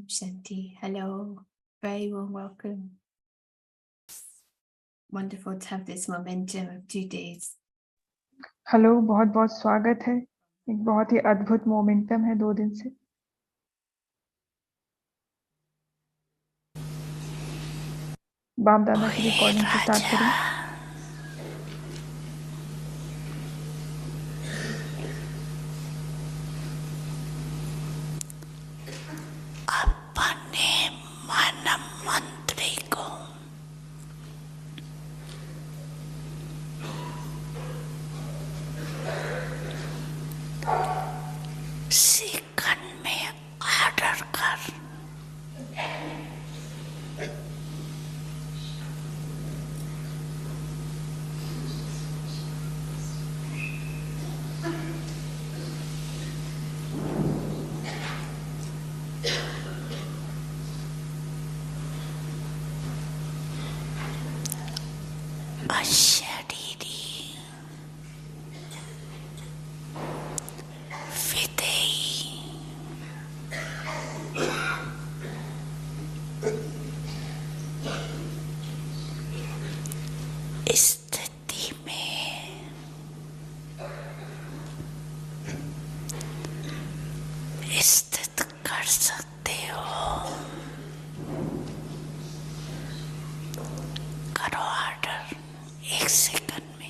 Shanti, hello. Very warm welcome. Wonderful to have this momentum of 2 days. Hello, बहुत-बहुत स्वागत है। एक बहुत ही अद्भुत मोमेंटम है 2 दिन से। बाप दादा की रिकॉर्डिंग से स्टार्ट करें। अपने मन मंत्री को सेकंड में ऑर्डर कर। अशरीरी विदेही स्थिति में स्थित कर सकते हो। करो ऑर्डर 1 सेकंड में।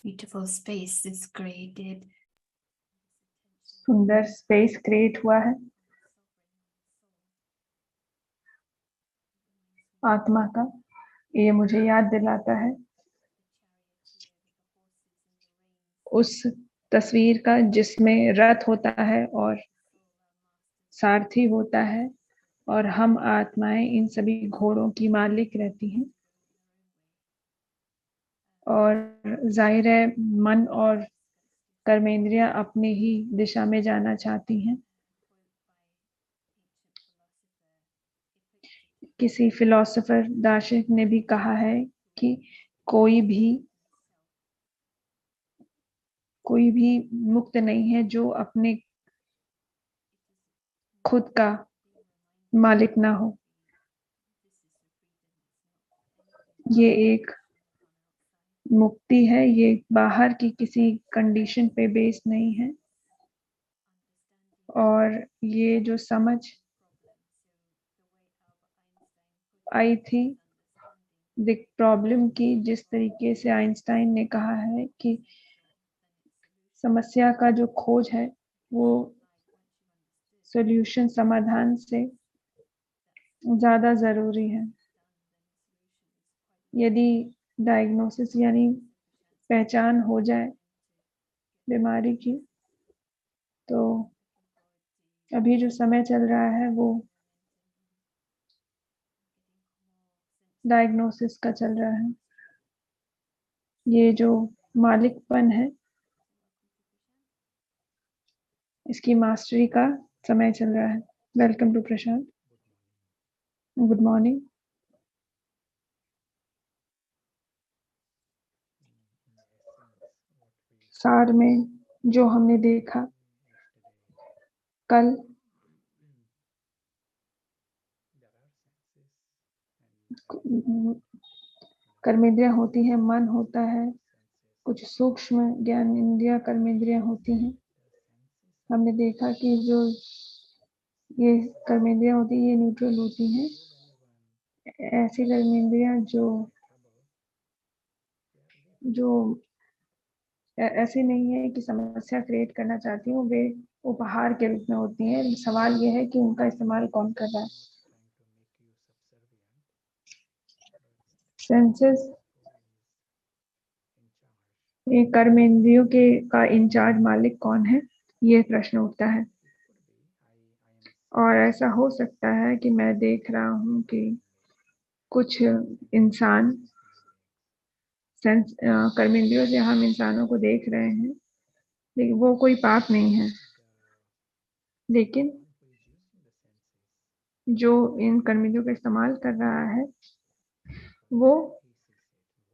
beautiful space is created. सुंदर स्पेस क्रिएट हुआ है आत्मा का। ये मुझे याद दिलाता है उस तस्वीर का जिसमें रथ होता है और सारथी होता है और हम आत्माएं इन सभी घोड़ों की मालिक रहती हैं। और जाहिर है मन और कर्मेंद्रियां अपनी ही दिशा में जाना चाहती हैं। किसी फिलोसोफर दार्शनिक ने भी कहा है कि कोई भी मुक्त नहीं है जो अपने खुद का मालिक ना हो। ये एक मुक्ति है, ये बाहर की किसी कंडीशन पे बेस नहीं है। और ये जो समझ आई थी द प्रॉब्लम की, जिस तरीके से आइंस्टाइन ने कहा है कि समस्या का जो खोज है वो सॉल्यूशन समाधान से ज्यादा जरूरी है। यदि डायग्नोसिस यानी पहचान हो जाए बीमारी की, तो अभी जो समय चल रहा है वो डायग्नोसिस का चल रहा है। ये जो मालिकपन है इसकी मास्टरी का समय चल रहा है। Welcome to Prashant, good morning. सार में जो हमने देखा कल, कर्मेंद्रियां होती हैं, मन होता है, कुछ सूक्ष्म ज्ञान इंद्रिया कर्मेंद्रियां होती हैं। हमने देखा कि जो ये कर्मेंद्रियां होती हैं ये न्यूट्रल होती हैं। ऐसी कर्मेंद्रियां जो ऐसी नहीं है कि समस्या क्रिएट करना चाहती हूँ, वे उपहार के रूप में होती हैं। सवाल ये है कि उनका इस्तेमाल कौन कर रहा है। सेंसेस, ये कर्मेंद्रियों के का इंचार्ज मालिक कौन है, ये प्रश्न उठता है। और ऐसा हो सकता है कि मैं देख रहा हूँ कि कुछ इंसान कर्मेंद्रियों से हम इंसानों को देख रहे हैं, लेकिन वो कोई पाप नहीं है। लेकिन जो इन कर्मेंद्रियों का इस्तेमाल कर रहा है वो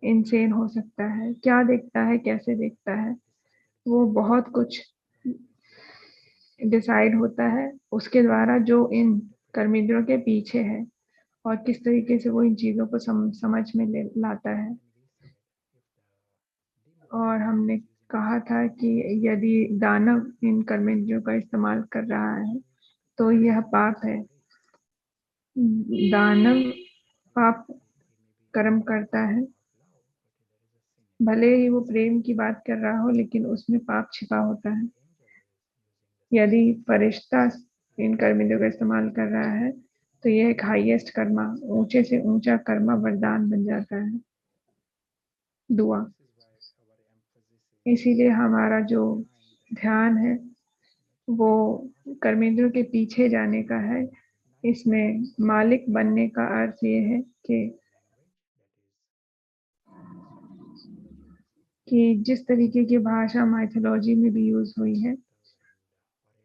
इनसेन हो सकता है। क्या देखता है, कैसे देखता है, वो बहुत कुछ डिसाइड होता है उसके द्वारा जो इन कर्मेंद्रियों के पीछे है और किस तरीके से वो इन चीजों को समझ में लाता है। और हमने कहा था कि यदि दानव इन कर्मेंद्रियों का इस्तेमाल कर रहा है तो यह पाप है। दानव पाप कर्म करता है, भले ही वो प्रेम की बात कर रहा हो लेकिन उसमें पाप छिपा होता है। यदि फरिश्ता इन कर्मेंद्रियों का इस्तेमाल कर रहा है तो यह एक हाईएस्ट कर्मा, ऊंचे से ऊंचा कर्मा वरदान बन जाता है, दुआ। इसीलिए हमारा जो ध्यान है वो कर्मेंद्रियों के पीछे जाने का है। इसमें मालिक बनने का अर्थ ये है कि जिस तरीके की भाषा माइथोलॉजी में भी यूज हुई है,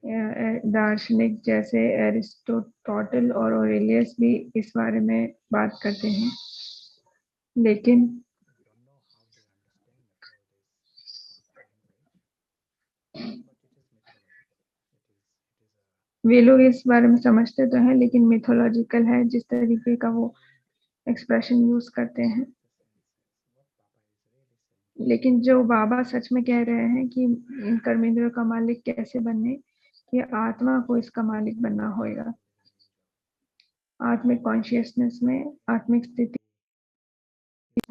दार्शनिक जैसे एरिस्टोटल और ओरेलियस भी इस बारे में बात करते हैं, लेकिन वे लोग इस बारे में समझते तो हैं लेकिन मिथोलॉजिकल है जिस तरीके का वो एक्सप्रेशन यूज करते हैं। लेकिन जो बाबा सच में कह रहे हैं कि इन कर्मेंद्रियों का मालिक कैसे बनने, कि आत्मा को इसका मालिक बनना होगा। आत्मिक कॉन्शियसनेस में आत्मिक स्थिति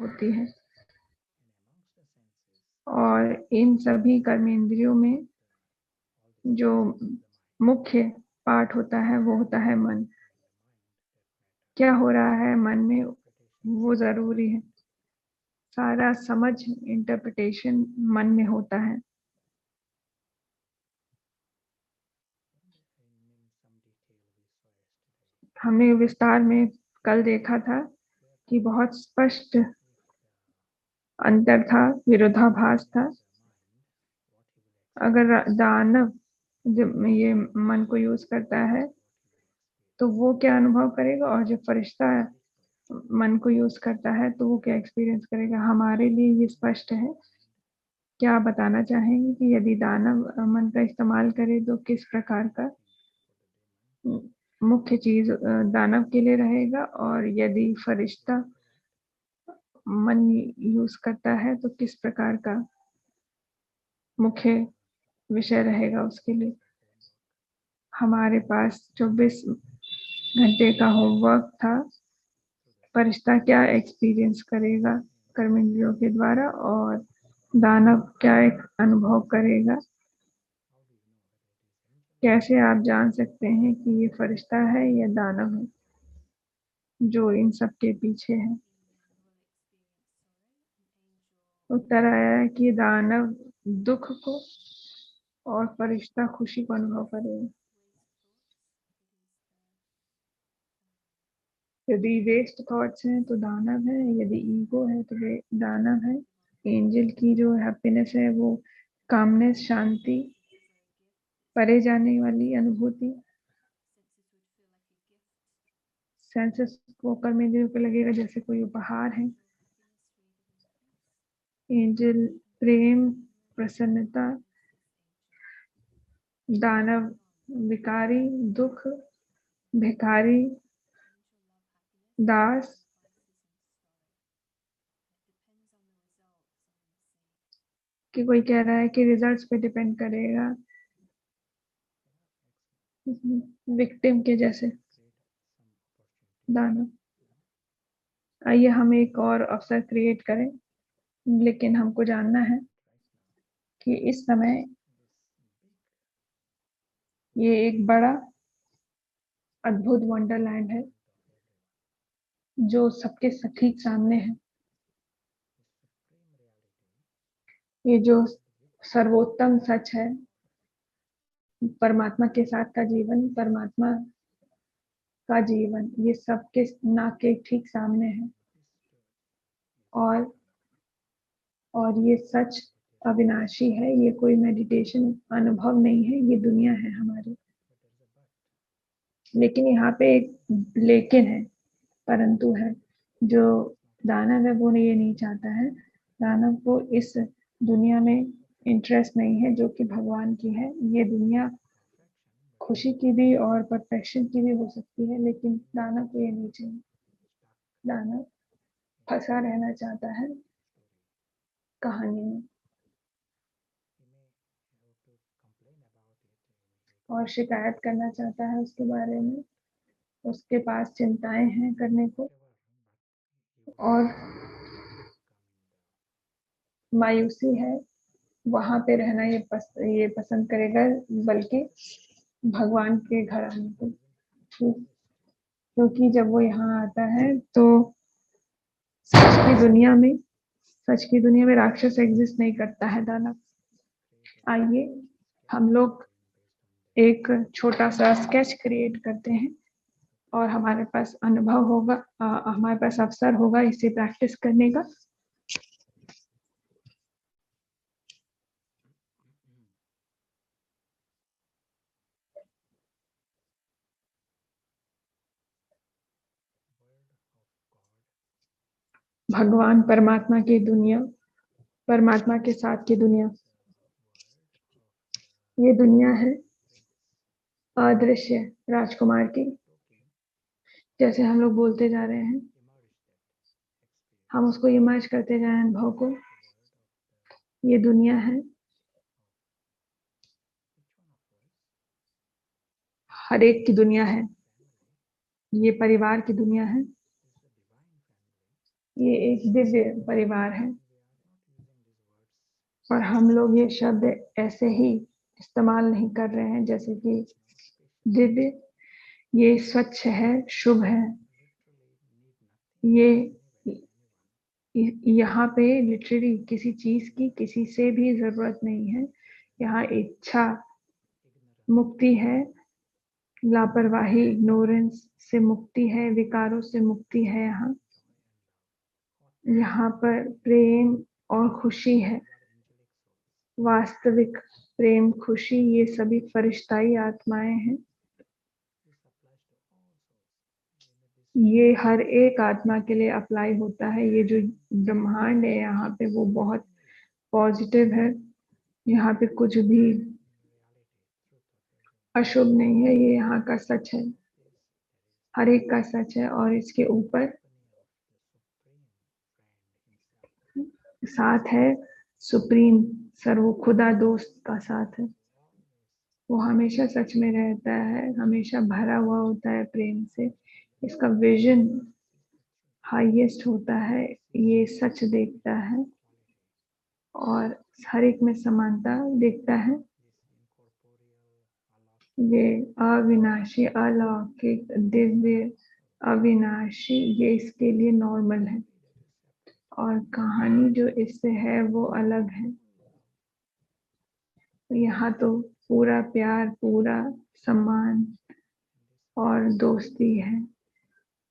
होती है और इन सभी कर्मेंद्रियों में जो मुख्य पार्ट होता है वो होता है मन। क्या हो रहा है मन में वो जरूरी है। सारा समझ, इंटरप्रिटेशन मन में होता है। हमने विस्तार में कल देखा था कि बहुत स्पष्ट अंतर था, विरोधाभास था। अगर दानव जब ये मन को यूज करता है तो वो क्या अनुभव करेगा, और जब फरिश्ता मन को यूज करता है तो वो क्या एक्सपीरियंस करेगा। हमारे लिए ये स्पष्ट है। क्या आप बताना चाहेंगे कि यदि दानव मन का इस्तेमाल करे तो किस प्रकार का मुख्य चीज दानव के लिए रहेगा, और यदि फरिश्ता मन यूज करता है तो किस प्रकार का मुख्य विषय रहेगा उसके लिए। हमारे पास 24 घंटे का होमवर्क था। फरिश्ता क्या एक्सपीरियंस करेगा कर्मेंद्रियों के द्वारा, और दानव क्या एक अनुभव करेगा। कैसे आप जान सकते हैं कि ये फरिश्ता है या दानव है जो इन सब के पीछे है। उत्तर आया है कि दानव दुख को और फरिश्ता खुशी को अनुभव करेगा। यदि वेस्ट थॉट्स हैं तो दानव है, यदि ईगो है तो वे दानव है। एंजल की जो हैप्पीनेस है वो कामनेस, शांति, परे जाने वाली अनुभूति, सेंसेस को कर्मेंद्रियों को लगेगा जैसे कोई उपहार है। एंजल प्रेम, प्रसन्नता, दानव विकारी, दुख, भिखारी, दास। कि कोई कह रहा है कि रिजल्ट्स पे डिपेंड करेगा, विक्टिम के जैसे दानव। आइए हम एक और अवसर क्रिएट करें, लेकिन हमको जानना है कि इस समय ये एक बड़ा अद्भुत वंडरलैंड है जो सबके ठीक सामने है। ये जो सर्वोत्तम सच है, परमात्मा के साथ का जीवन, परमात्मा का जीवन, ये सबके नाक के ठीक सामने है। और ये सच अविनाशी है। ये कोई मेडिटेशन अनुभव नहीं है, ये दुनिया है हमारी। लेकिन यहाँ पे एक लेकिन है, परंतु है। जो दानव है वो ये नहीं चाहता है। दानव को इस दुनिया में इंटरेस्ट नहीं है जो कि भगवान की है। ये दुनिया खुशी की भी और परफेक्शन की भी हो सकती है, लेकिन दानव को ये नहीं चाहिए। दानव फंसा रहना चाहता है कहानी में और शिकायत करना चाहता है उसके बारे में। उसके पास चिंताएं हैं करने को, और मायूसी है। वहां पे रहना ये पसंद करेगा, बल्कि भगवान के घर आने को। क्योंकि जब वो यहाँ आता है तो सच की दुनिया में सच की दुनिया में राक्षस एग्जिस्ट नहीं करता है, दानव। आइए हम लोग एक छोटा सा स्केच क्रिएट करते हैं और हमारे पास अनुभव होगा, हमारे पास अवसर होगा इसे प्रैक्टिस करने का। भगवान परमात्मा की दुनिया, परमात्मा के साथ की दुनिया। ये दुनिया है अदृश्य राजकुमार की। जैसे हम लोग बोलते जा रहे हैं, हम उसको इमर्ज करते जाए अनुभव को। ये दुनिया है हर एक की दुनिया है। ये परिवार की दुनिया है। ये एक दिव्य परिवार है। और हम लोग ये शब्द ऐसे ही इस्तेमाल नहीं कर रहे हैं, जैसे कि दिव्य, ये स्वच्छ है, शुभ है। ये यहाँ पे लिटरली किसी चीज की किसी से भी जरूरत नहीं है। यहाँ इच्छा मुक्ति है, लापरवाही इग्नोरेंस से मुक्ति है, विकारों से मुक्ति है। यहाँ पर प्रेम और खुशी है, वास्तविक प्रेम खुशी, ये सभी फरिश्ताई आत्माएं हैं। ये हर एक आत्मा के लिए अप्लाई होता है। ये जो ब्रह्मांड है यहाँ पे वो बहुत पॉजिटिव है। यहाँ पे कुछ भी अशुभ नहीं है, ये यहाँ का सच है, हर एक का सच है। और इसके ऊपर साथ है सुप्रीम, सर्व खुदा दोस्त का साथ है। वो हमेशा सच में रहता है, हमेशा भरा हुआ होता है प्रेम से। इसका विजन हाईएस्ट होता है, ये सच देखता है और हर एक में समानता देखता है। ये अविनाशी, अलौकिक, दिव्य, अविनाशी, ये इसके लिए नॉर्मल है। और कहानी जो इससे है वो अलग है। यहाँ तो पूरा प्यार, पूरा सम्मान और दोस्ती है।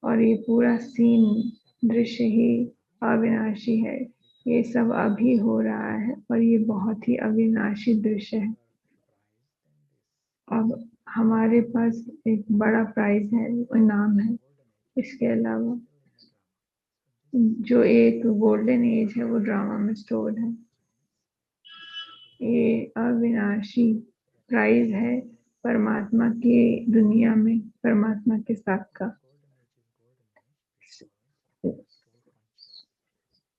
और ये पूरा सीन, दृश्य ही अविनाशी है। ये सब अभी हो रहा है और ये बहुत ही अविनाशी दृश्य है। अब हमारे पास एक बड़ा प्राइज है, इनाम है। इसके अलावा जो एक गोल्डन एज है वो ड्रामा में स्टोर है। ये अविनाशी प्राइज है परमात्मा की दुनिया में, परमात्मा के साथ का।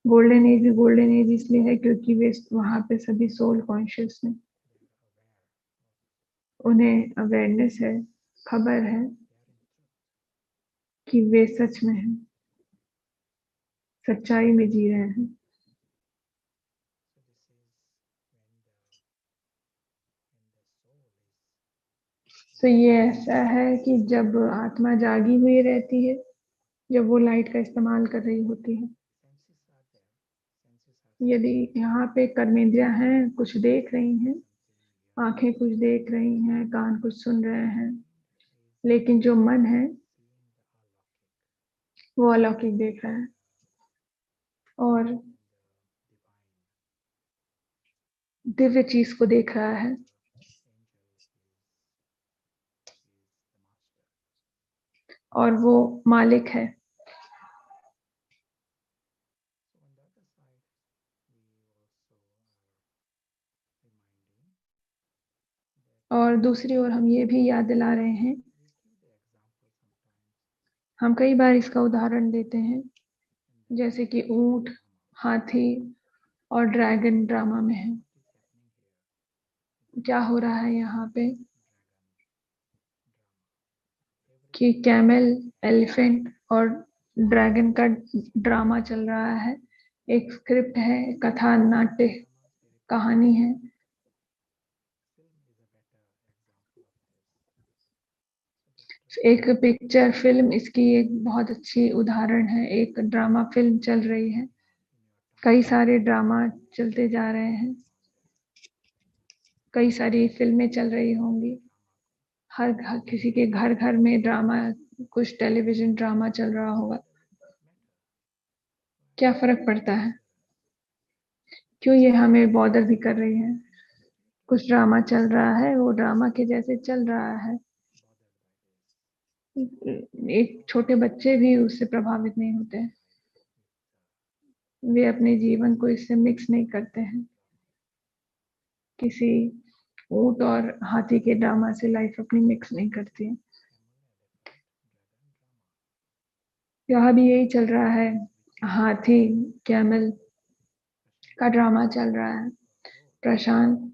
गोल्डन एज इसलिए है क्योंकि वे वहां पे सभी सोल कॉन्शियस हैं, उन्हें अवेयरनेस है, खबर है कि वे सच में हैं, सच्चाई में जी रहे हैं। तो ये ऐसा है कि जब आत्मा जागी हुई रहती है, जब वो लाइट का इस्तेमाल कर रही होती है, यदि यहाँ पे कर्मेंद्रियां हैं, कुछ देख रही हैं, आंखें कुछ देख रही हैं, कान कुछ सुन रहे हैं, लेकिन जो मन है वो अलौकिक देख रहा है और दिव्य चीज को देख रहा है। और वो मालिक है। और दूसरी ओर हम ये भी याद दिला रहे हैं, हम कई बार इसका उदाहरण देते हैं, जैसे कि ऊंट, हाथी और ड्रैगन ड्रामा में है। क्या हो रहा है यहाँ पे कि कैमल, एलिफेंट और ड्रैगन का ड्रामा चल रहा है। एक स्क्रिप्ट है, कथा, नाट्य, कहानी है। एक पिक्चर फिल्म इसकी एक बहुत अच्छी उदाहरण है। एक ड्रामा फिल्म चल रही है, कई सारे ड्रामा चलते जा रहे हैं, कई सारी फिल्में चल रही होंगी। हर किसी के घर घर में ड्रामा, कुछ टेलीविजन ड्रामा चल रहा होगा। क्या फर्क पड़ता है? क्यों ये हमें बॉदर भी कर रही है? कुछ ड्रामा चल रहा है, वो ड्रामा के जैसे चल रहा है। एक छोटे बच्चे भी उससे प्रभावित नहीं होते हैं, वे अपने जीवन को इससे मिक्स नहीं करते हैं। किसी ऊंट और हाथी के ड्रामा से लाइफ अपनी मिक्स नहीं करती है। यहाँ भी यही चल रहा है, हाथी कैमल का ड्रामा चल रहा है। प्रशांत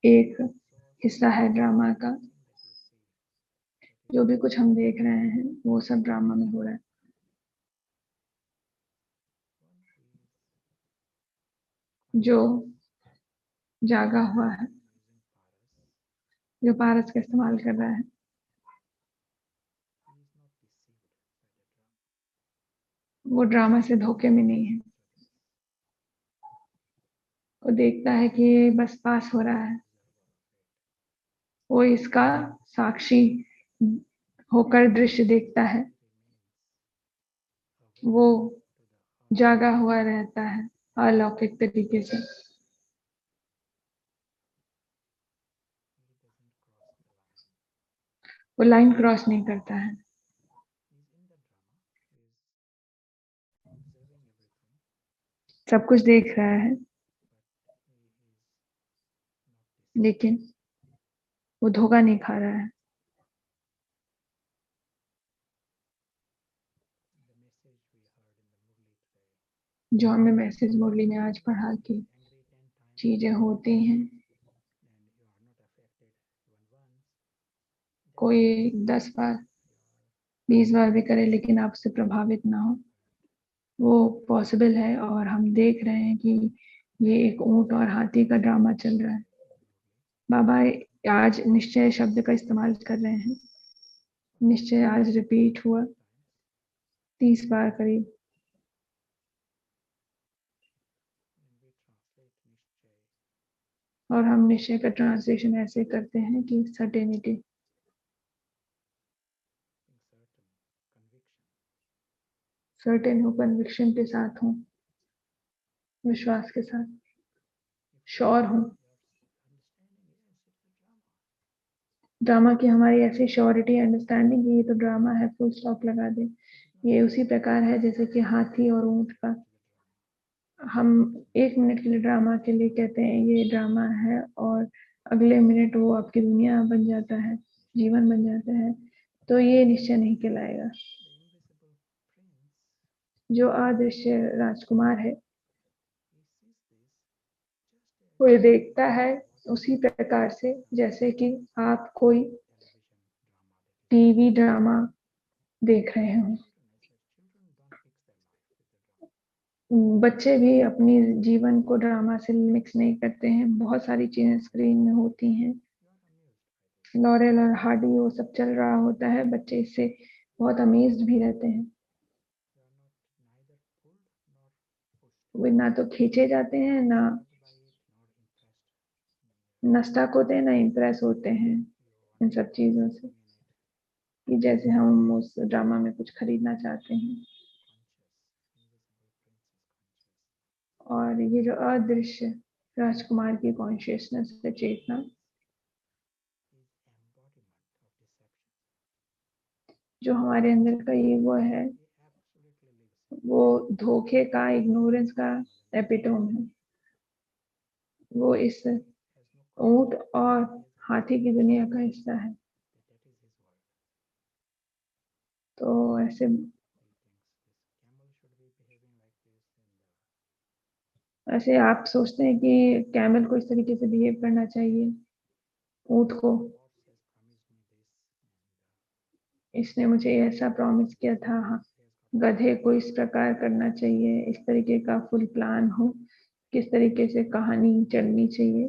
एक हिस्सा है ड्रामा का। जो भी कुछ हम देख रहे हैं वो सब ड्रामा में हो रहा है। जो जागा हुआ है, जो पारस का इस्तेमाल कर रहा है, वो ड्रामा से धोखे में नहीं है। वो देखता है कि ये बस पास हो रहा है, वो इसका साक्षी होकर दृश्य देखता है, वो जागा हुआ रहता है अलौकिक तरीके से। वो लाइन क्रॉस नहीं करता है। सब कुछ देख रहा है, लेकिन वो धोखा नहीं खा रहा है। जो हमने मैसेज मुरली में आज पढ़ा कि चीजें होती हैं, कोई 10 बार 20 बार भी करे लेकिन आप उससे प्रभावित ना हो, वो पॉसिबल है। और हम देख रहे हैं कि ये एक ऊंट और हाथी का ड्रामा चल रहा है। बाबा आज निश्चय शब्द का इस्तेमाल कर रहे हैं। निश्चय आज रिपीट हुआ 30 बार करीब। और हम निश्चय का ट्रांसलेशन ऐसे करते हैं कि सर्टेनिटी, सर्टेन हो, कन्विक्शन के साथ हो, विश्वास के साथ, श्योर हो। ड्रामा की हमारी ऐसी श्योरिटी अंडरस्टैंडिंग कि ये तो ड्रामा है, फुल स्टॉप लगा दे। ये उसी प्रकार है जैसे कि हाथी और ऊंट का। हम 1 मिनट के लिए ड्रामा के लिए कहते हैं ये ड्रामा है, और अगले मिनट वो आपकी दुनिया बन जाता है, जीवन बन जाता है, तो ये निश्चय नहीं कहलाएगा। जो अदृश्य राजकुमार है, वो ये देखता है उसी प्रकार से जैसे कि आप कोई टीवी ड्रामा देख रहे हो। बच्चे भी अपनी जीवन को ड्रामा से मिक्स नहीं करते हैं। बहुत सारी चीजें स्क्रीन में होती हैं, लॉरेल और हार्डी वो सब चल रहा होता है, बच्चे इससे बहुत अमेज्ड भी रहते हैं। वे ना तो खींचे जाते हैं, ना स्टक होते हैं, ना इम्प्रेस होते हैं इन सब चीजों से, कि जैसे हम उस ड्रामा में कुछ खरीदना चाहते हैं। और ये जो अदृश्य राजकुमार की कॉन्शियसनेस है, चेतना, जो हमारे अंदर का ईगो है, वो धोखे का, इग्नोरेंस का एपिटोम है। वो इस ऊंट और हाथी की दुनिया का हिस्सा है। तो ऐसे आप सोचते हैं कि कैमल को इस तरीके से बिहेव करना चाहिए, ऊंट को इसने मुझे ऐसा प्रॉमिस किया था, हाँ, गधे को इस प्रकार करना चाहिए, इस तरीके का फुल प्लान हो, किस तरीके से कहानी चलनी चाहिए।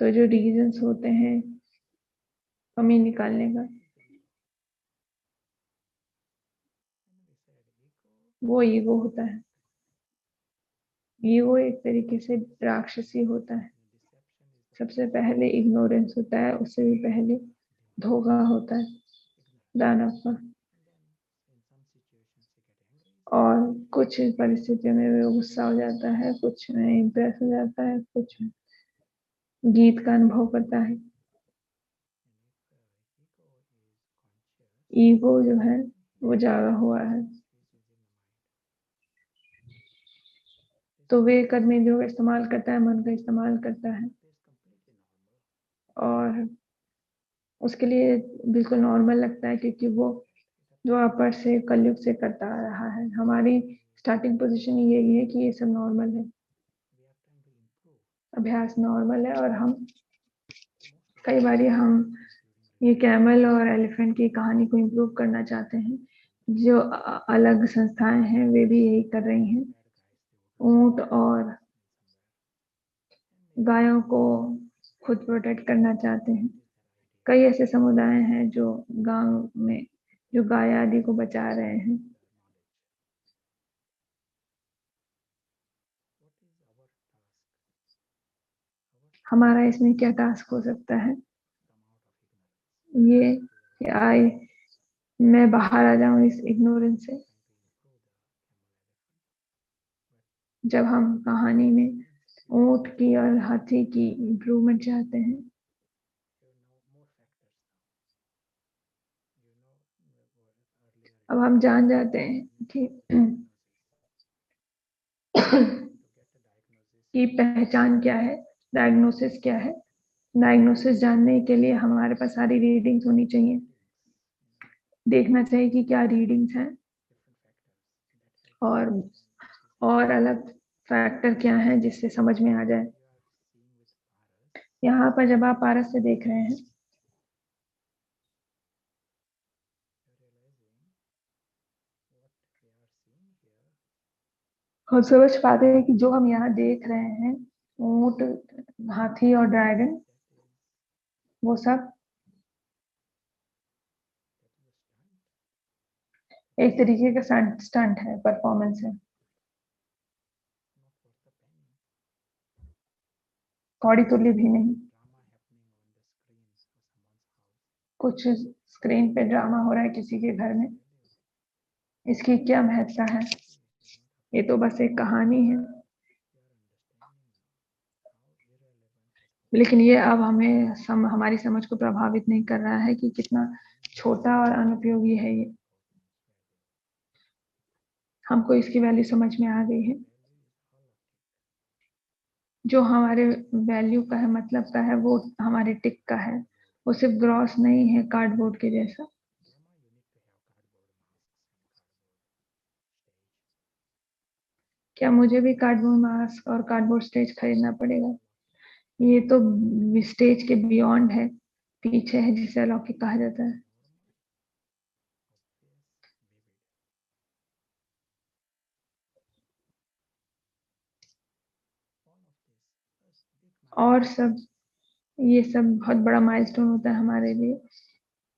तो जो रीजंस होते हैं कमी निकालने का, वो ईगो होता है। ईगो एक तरीके से राक्षसी होता है। सबसे पहले इग्नोरेंस होता है, उससे भी पहले धोखा होता है, दानव का। और कुछ परिस्थितियों में वो गुस्सा हो जाता है, कुछ में इम्प्रेस हो जाता है, कुछ गीत का अनुभव करता है। ईगो जो है वो जागा हुआ है, तो वे कर्मेंद्रियों का इस्तेमाल करता है, मन का इस्तेमाल करता है, और उसके लिए बिल्कुल नॉर्मल लगता है, क्योंकि वो जो अपर से कलयुग से करता आ रहा है। हमारी स्टार्टिंग पोजीशन यही है कि ये सब नॉर्मल है, अभ्यास नॉर्मल है। और हम कई बार हम ये कैमल और एलिफेंट की कहानी को इम्प्रूव करना चाहते हैं। जो अलग संस्थाएं हैं वे भी यही कर रही हैं। ऊंट और गायों को खुद प्रोटेक्ट करना चाहते हैं। कई ऐसे समुदाय हैं जो गांव में जो गाय आदि को बचा रहे हैं। हमारा इसमें क्या टास्क हो सकता है? ये कि मैं बाहर आ जाऊं इस इग्नोरेंस से। जब हम कहानी में ऊंट की और हाथी की इम्प्रूवमेंट चाहते हैं, अब हम जान जाते हैं कि कि पहचान क्या है, डायग्नोसिस क्या है। डायग्नोसिस जानने के लिए हमारे पास सारी रीडिंग्स होनी चाहिए। देखना चाहिए कि क्या रीडिंग्स हैं और अलग फैक्टर क्या हैं जिससे समझ में आ जाए। यहाँ पर जब आप पारस से देख रहे हैं, हम समझ पाते हैं कि जो हम यहाँ देख रहे हैं, ऊंट, हाथी और ड्रैगन, वो सब एक तरीके का स्टंट है, परफॉर्मेंस है। कौड़ी तुल्य भी नहीं। कुछ स्क्रीन पे ड्रामा हो रहा है किसी के घर में, इसकी क्या महत्ता है? ये तो बस एक कहानी है। लेकिन ये अब हमें हमारी समझ को प्रभावित नहीं कर रहा है कि कितना छोटा और अनुपयोगी है ये। हमको इसकी वैल्यू समझ में आ गई है। जो हमारे वैल्यू का है, मतलब का है, वो हमारे टिक का है। वो सिर्फ ग्रॉस नहीं है कार्डबोर्ड के जैसा। क्या मुझे भी कार्डबोर्ड मास्क और कार्डबोर्ड स्टेज खरीदना पड़ेगा? ये तो स्टेज के बियॉन्ड है, पीछे है, जिसे अलौकिक कहा जाता है। और सब, ये सब बहुत बड़ा माइलस्टोन होता है हमारे लिए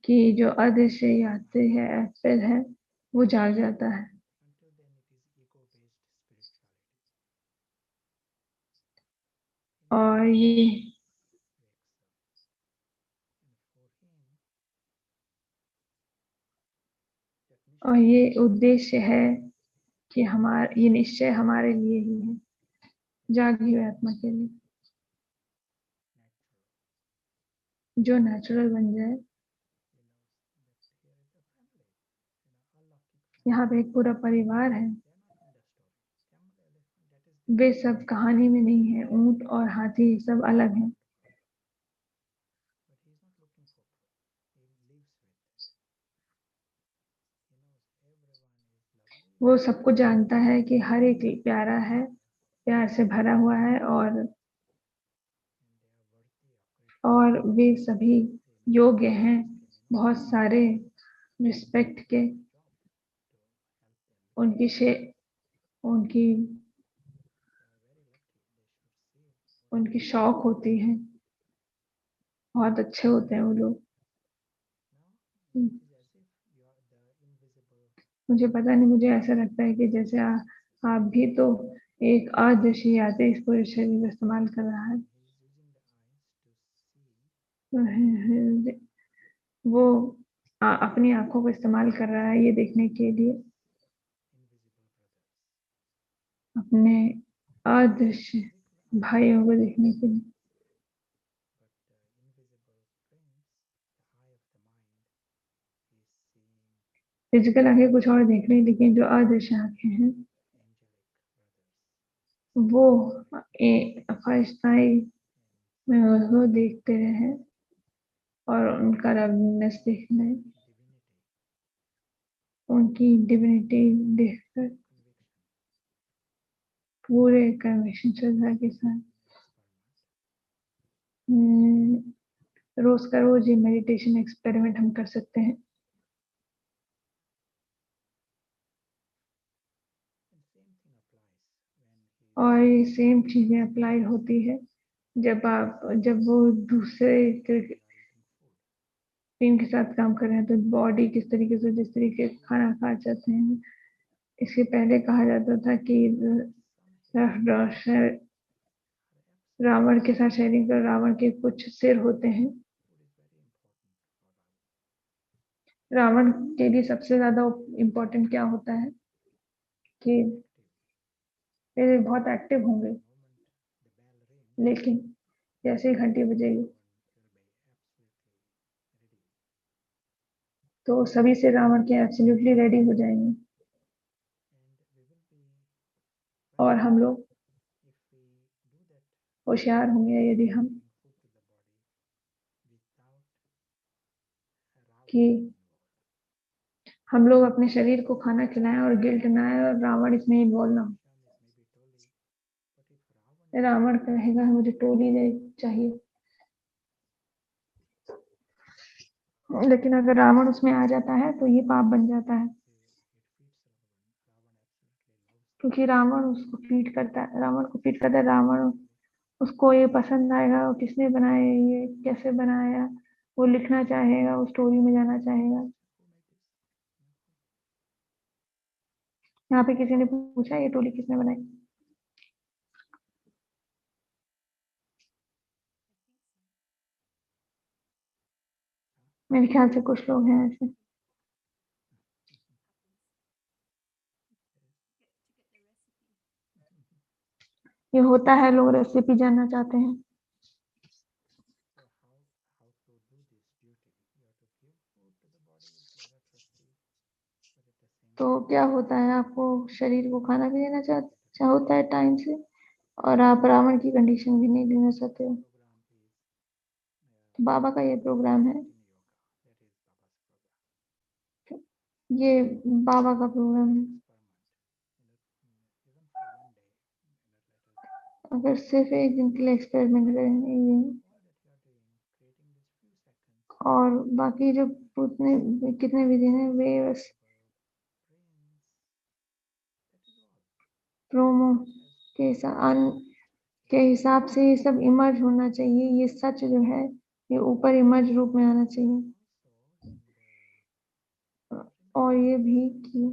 कि जो अदृश्य यात्री है, एप्पल है, वो जाग जाता है। और ये उद्देश्य है कि ये निश्चय हमारे लिए ही है, जागी हुई आत्मा के लिए, जो नेचुरल बन जाए। यहाँ पे एक पूरा परिवार है। वे सब कहानी में नहीं है, ऊंट और हाथी सब अलग हैं। वो सबको जानता है कि हर एक प्यारा है, प्यार से भरा हुआ है, और वे सभी योग्य हैं बहुत सारे रिस्पेक्ट के। उनकी शे उनकी उनकी शौक होती है। बहुत अच्छे होते हैं वो लोग। मुझे पता नहीं, मुझे ऐसा लगता है कि जैसे आप भी तो एक अदृश्य यात्री इस पूरे शरीर का इस्तेमाल कर रहा है। वो अपनी आंखों को इस्तेमाल कर रहा है ये देखने के लिए, अपने अदृश्य भाइयों को देखने के लिए। फिजिकल आंखें कुछ और देख रही, लेकिन जो अदृश्य आंखें हैं वो फरिश्ताई में वो देखते रहे, और उनका रवनेस देखने, उनकी डिविनिटी देखकर पूरे कन्विक्शन श्रद्धा के साथ रोज का रोज ये मेडिटेशन एक्सपेरिमेंट हम कर सकते हैं। और ये सेम चीजें अप्लाई होती है जब वो दूसरे टीम के साथ काम कर रहे हैं तो बॉडी किस तरीके से जिस तरीके से खाना खा जाते हैं। इसके पहले कहा जाता था कि रावण के साथ शेयरिंग कर, रावण के कुछ सिर होते हैं। रावण के लिए सबसे ज्यादा इम्पोर्टेंट क्या होता है कि वे बहुत एक्टिव होंगे, लेकिन जैसे ही घंटी बजेगी तो सभी से रावण के एब्सोल्युटली रेडी हो जाएंगे। और हम लोग होशियार होंगे यदि हम लोग अपने शरीर को खाना खिलाएं और गिल्ट ना आए और रावण इसमें इन्वॉल्व ना हो। रावण कहेगा मुझे टोली ले चाहिए, लेकिन अगर रावण उसमें आ जाता है तो ये पाप बन जाता है, क्योंकि रावण उसको फीड करता है, रावण उसको ये पसंद आएगा, वो किसने बनाया, ये कैसे बनाया, वो लिखना चाहेगा, वो स्टोरी में जाना चाहेगा। यहाँ पे किसी ने पूछा ये टोली किसने बनाई? मेरे ख्याल से कुछ लोग हैं ऐसे। ये होता है, लोग रेसिपी जानना चाहते हैं। तो क्या होता है, आपको शरीर को खाना भी देना होता है टाइम से, और आप रावण की कंडीशन भी नहीं देना चाहते हो। तो बाबा का ये प्रोग्राम है, ये बाबा का प्रोग्राम है। अगर सिर्फ एक दिन के लिए एक्सपेरिमेंट करें एक दिन, और बाकी जो कितने भी दिन है वे बस प्रोमो के हिसाब से ये सब इमर्ज होना चाहिए। ये सच जो है ये ऊपर इमर्ज रूप में आना चाहिए। और ये भी कि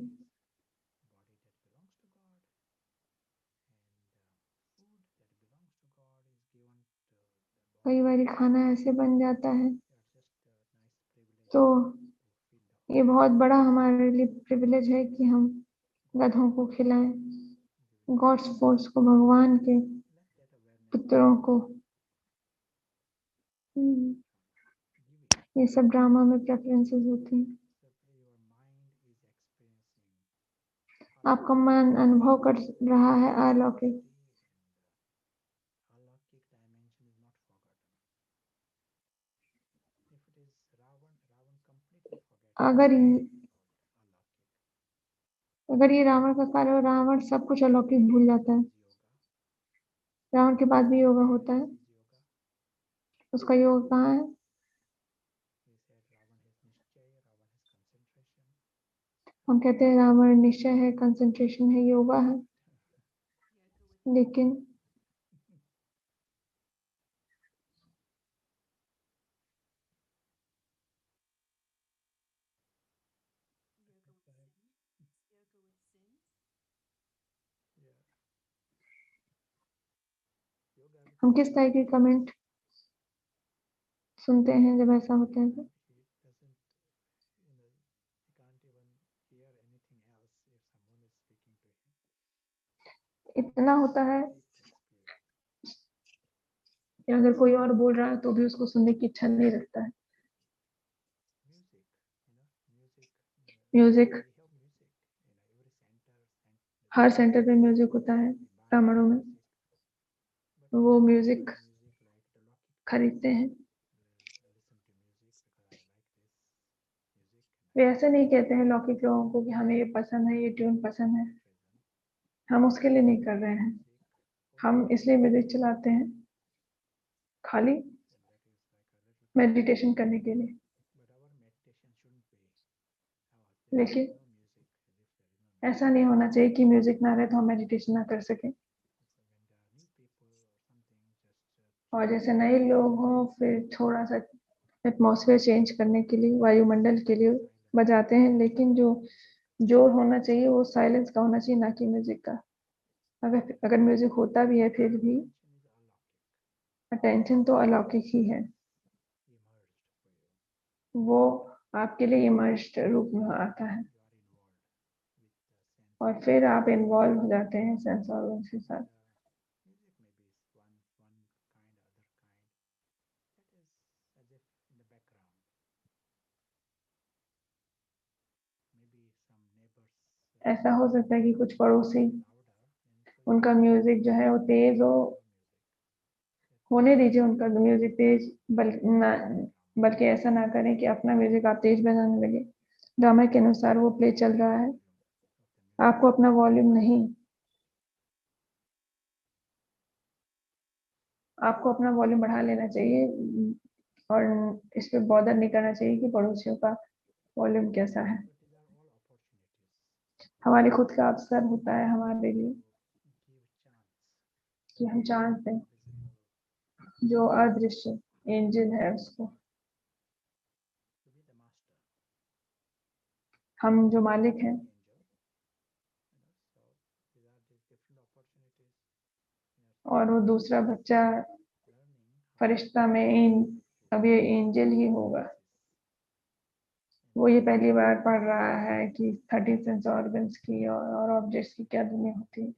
कई बार खाना ऐसे बन जाता है तो ये बहुत बड़ा हमारे लिए प्रिविलेज है कि हम गधों को खिलाएं, गॉड्स फोर्स को, भगवान के पुत्रों को। ये सब ड्रामा में प्रेफरेंसेस होती हैं। आपका मन अनुभव कर रहा है अलौकिक। अगर अगर ये रावण का कार्य हो, रावण सब कुछ अलौकिक भूल जाता है। रावण के बाद भी योगा होता है, उसका योग कहाँ है? हम कहते हैं रावण निश्चय है, कंसंट्रेशन है, योगा है, लेकिन हम किस तरह के कमेंट सुनते हैं जब ऐसा होता है तो? इतना होता है कि अगर कोई और बोल रहा है तो भी उसको सुनने की इच्छा नहीं रखता है। म्यूजिक, हर सेंटर पे म्यूजिक होता है ब्राह्मणों में, वो म्यूजिक खरीदते हैं। वे ऐसे नहीं कहते हैं लौकिक लोगों को कि हमें ये पसंद है, ये ट्यून पसंद है। हम उसके लिए नहीं कर रहे हैं, हम इसलिए म्यूजिक चलाते हैं खाली मेडिटेशन करने के लिए। लेकिन ऐसा नहीं होना चाहिए कि म्यूजिक ना रहे तो हम मेडिटेशन ना कर सकें। और जैसे नए लोग हों फिर थोड़ा सा एटमॉस्फेयर चेंज करने के लिए, वायुमंडल के लिए बजाते हैं, लेकिन जो जोर होना चाहिए वो साइलेंस का होना चाहिए, ना कि म्यूजिक का। अगर अगर म्यूजिक होता भी है फिर भी अटेंशन तो अलौकिक ही है, वो आपके लिए इमर्स्ड रूप में आता है और फिर आप इन्वॉल्व हो जाते हैं सेंस ऑर्गन्स के साथ। ऐसा हो सकता है कि कुछ पड़ोसी, उनका म्यूजिक जो है वो तेज हो, होने दीजिए उनका म्यूजिक तेज, बल्कि ऐसा ना करें कि अपना म्यूजिक आप तेज बजाने लगे। ड्रामा के अनुसार वो प्ले चल रहा है, आपको अपना वॉल्यूम नहीं, आपको अपना वॉल्यूम बढ़ा लेना चाहिए और इस पे बॉदर नहीं करना चाहिए कि पड़ोसियों का वॉल्यूम कैसा है। हमारे खुद का अवसर होता है हमारे लिए कि हम चांस दें जो अदृश्य एंजल है उसको, हम जो मालिक हैं। और वो दूसरा बच्चा फरिश्ता में अब ये एंजल ही होगा। वो ये पहली बार पढ़ रहा है कि 13 सेंस ऑर्गन्स की और ऑब्जेक्ट्स की क्या दुनिया होती है,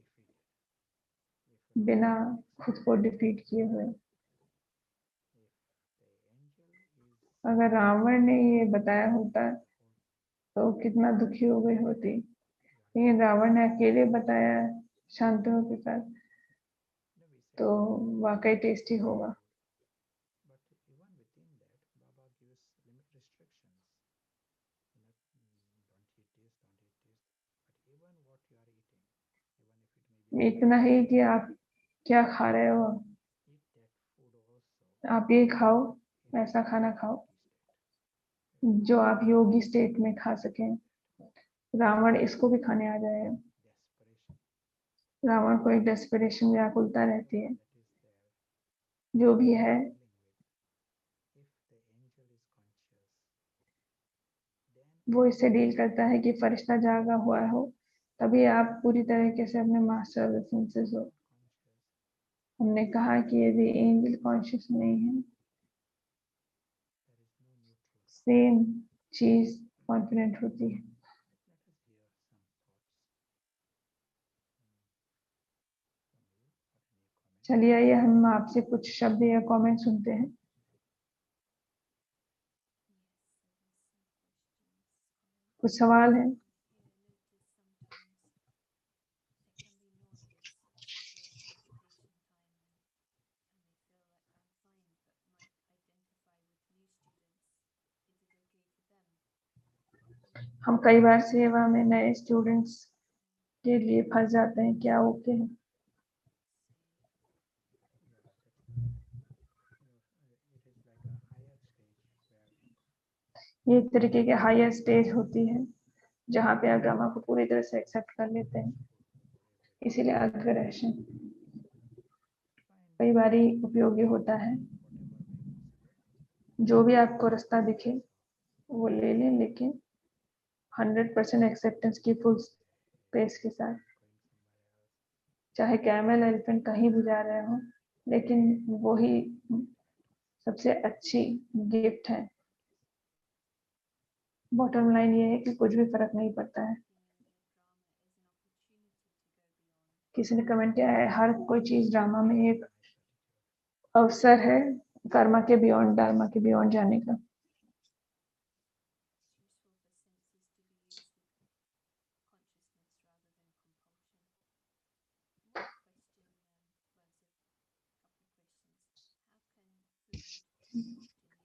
बिना खुद को डिफीट किए हुए। अगर रावण ने ये बताया होता तो कितना दुखी हो गई होती, लेकिन रावण ने अकेले बताया शांतनु के साथ, तो वाकई टेस्टी होगा। इतना ही कि आप क्या खा रहे हो, आप ये खाओ, ऐसा खाना खाओ जो आप योगी स्टेट में खा सकें। रावण इसको भी खाने आ जाएगा। रावण को एक डेस्परेशन, व्याकुलता रहती है, जो भी है। वो इससे डील करता है कि फरिश्ता जागा हुआ हो, तभी आप पूरी तरीके से अपने मास्टर ऑफ द सेंसेस हो। हमने कहा कि यदि एंजल कॉन्शियस नहीं है, सेम चीज कॉन्फिडेंट होती है। चलिए आइए हम आपसे कुछ शब्द या कमेंट सुनते हैं। कुछ सवाल है? हम कई बार सेवा में नए स्टूडेंट्स के लिए फंस जाते हैं, क्या ओके है? ये एक तरीके की हायर स्टेज होती है जहाँ पे आप ड्रामा को पूरी तरह से एक्सेप्ट कर लेते हैं, इसीलिए अग्रेशन कई बार उपयोगी होता है। जो भी आपको रास्ता दिखे वो ले लें, लेकिन 100% एक्सेप्टेंस की फुल स्पेस के साथ। चाहे कैमल एलिफेंट कहीं भी जा रहे हो, लेकिन वही सबसे अच्छी गिफ्ट है। बॉटम लाइन ये है कि कुछ भी फर्क नहीं पड़ता है। किसी ने कमेंट किया है, हर कोई चीज ड्रामा में एक अवसर है कर्मा के बियॉन्ड, धर्मा के बियॉन्ड जाने का।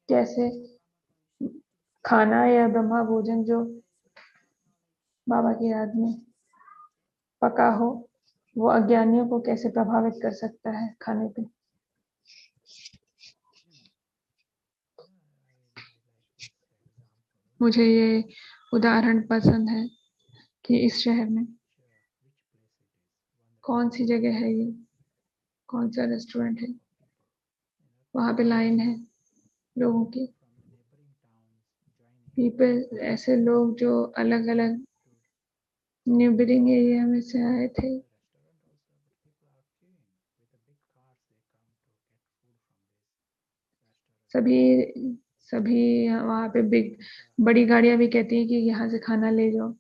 जैसे खाना या ब्रह्मा भोजन जो बाबा की याद में पका हो, वो अज्ञानियों को कैसे प्रभावित कर सकता है खाने पे। मुझे ये उदाहरण पसंद है कि इस शहर में कौन सी जगह है, ये कौन सा रेस्टोरेंट है, वहाँ पे लाइन है लोगों की। पीपल, ऐसे लोग जो अलग अलग नेबरिंग एरिया में से आए थे। सभी सभी वहाँ पे बड़ी गाड़ियाँ भी कहती हैं कि यहाँ से खाना ले जाओ,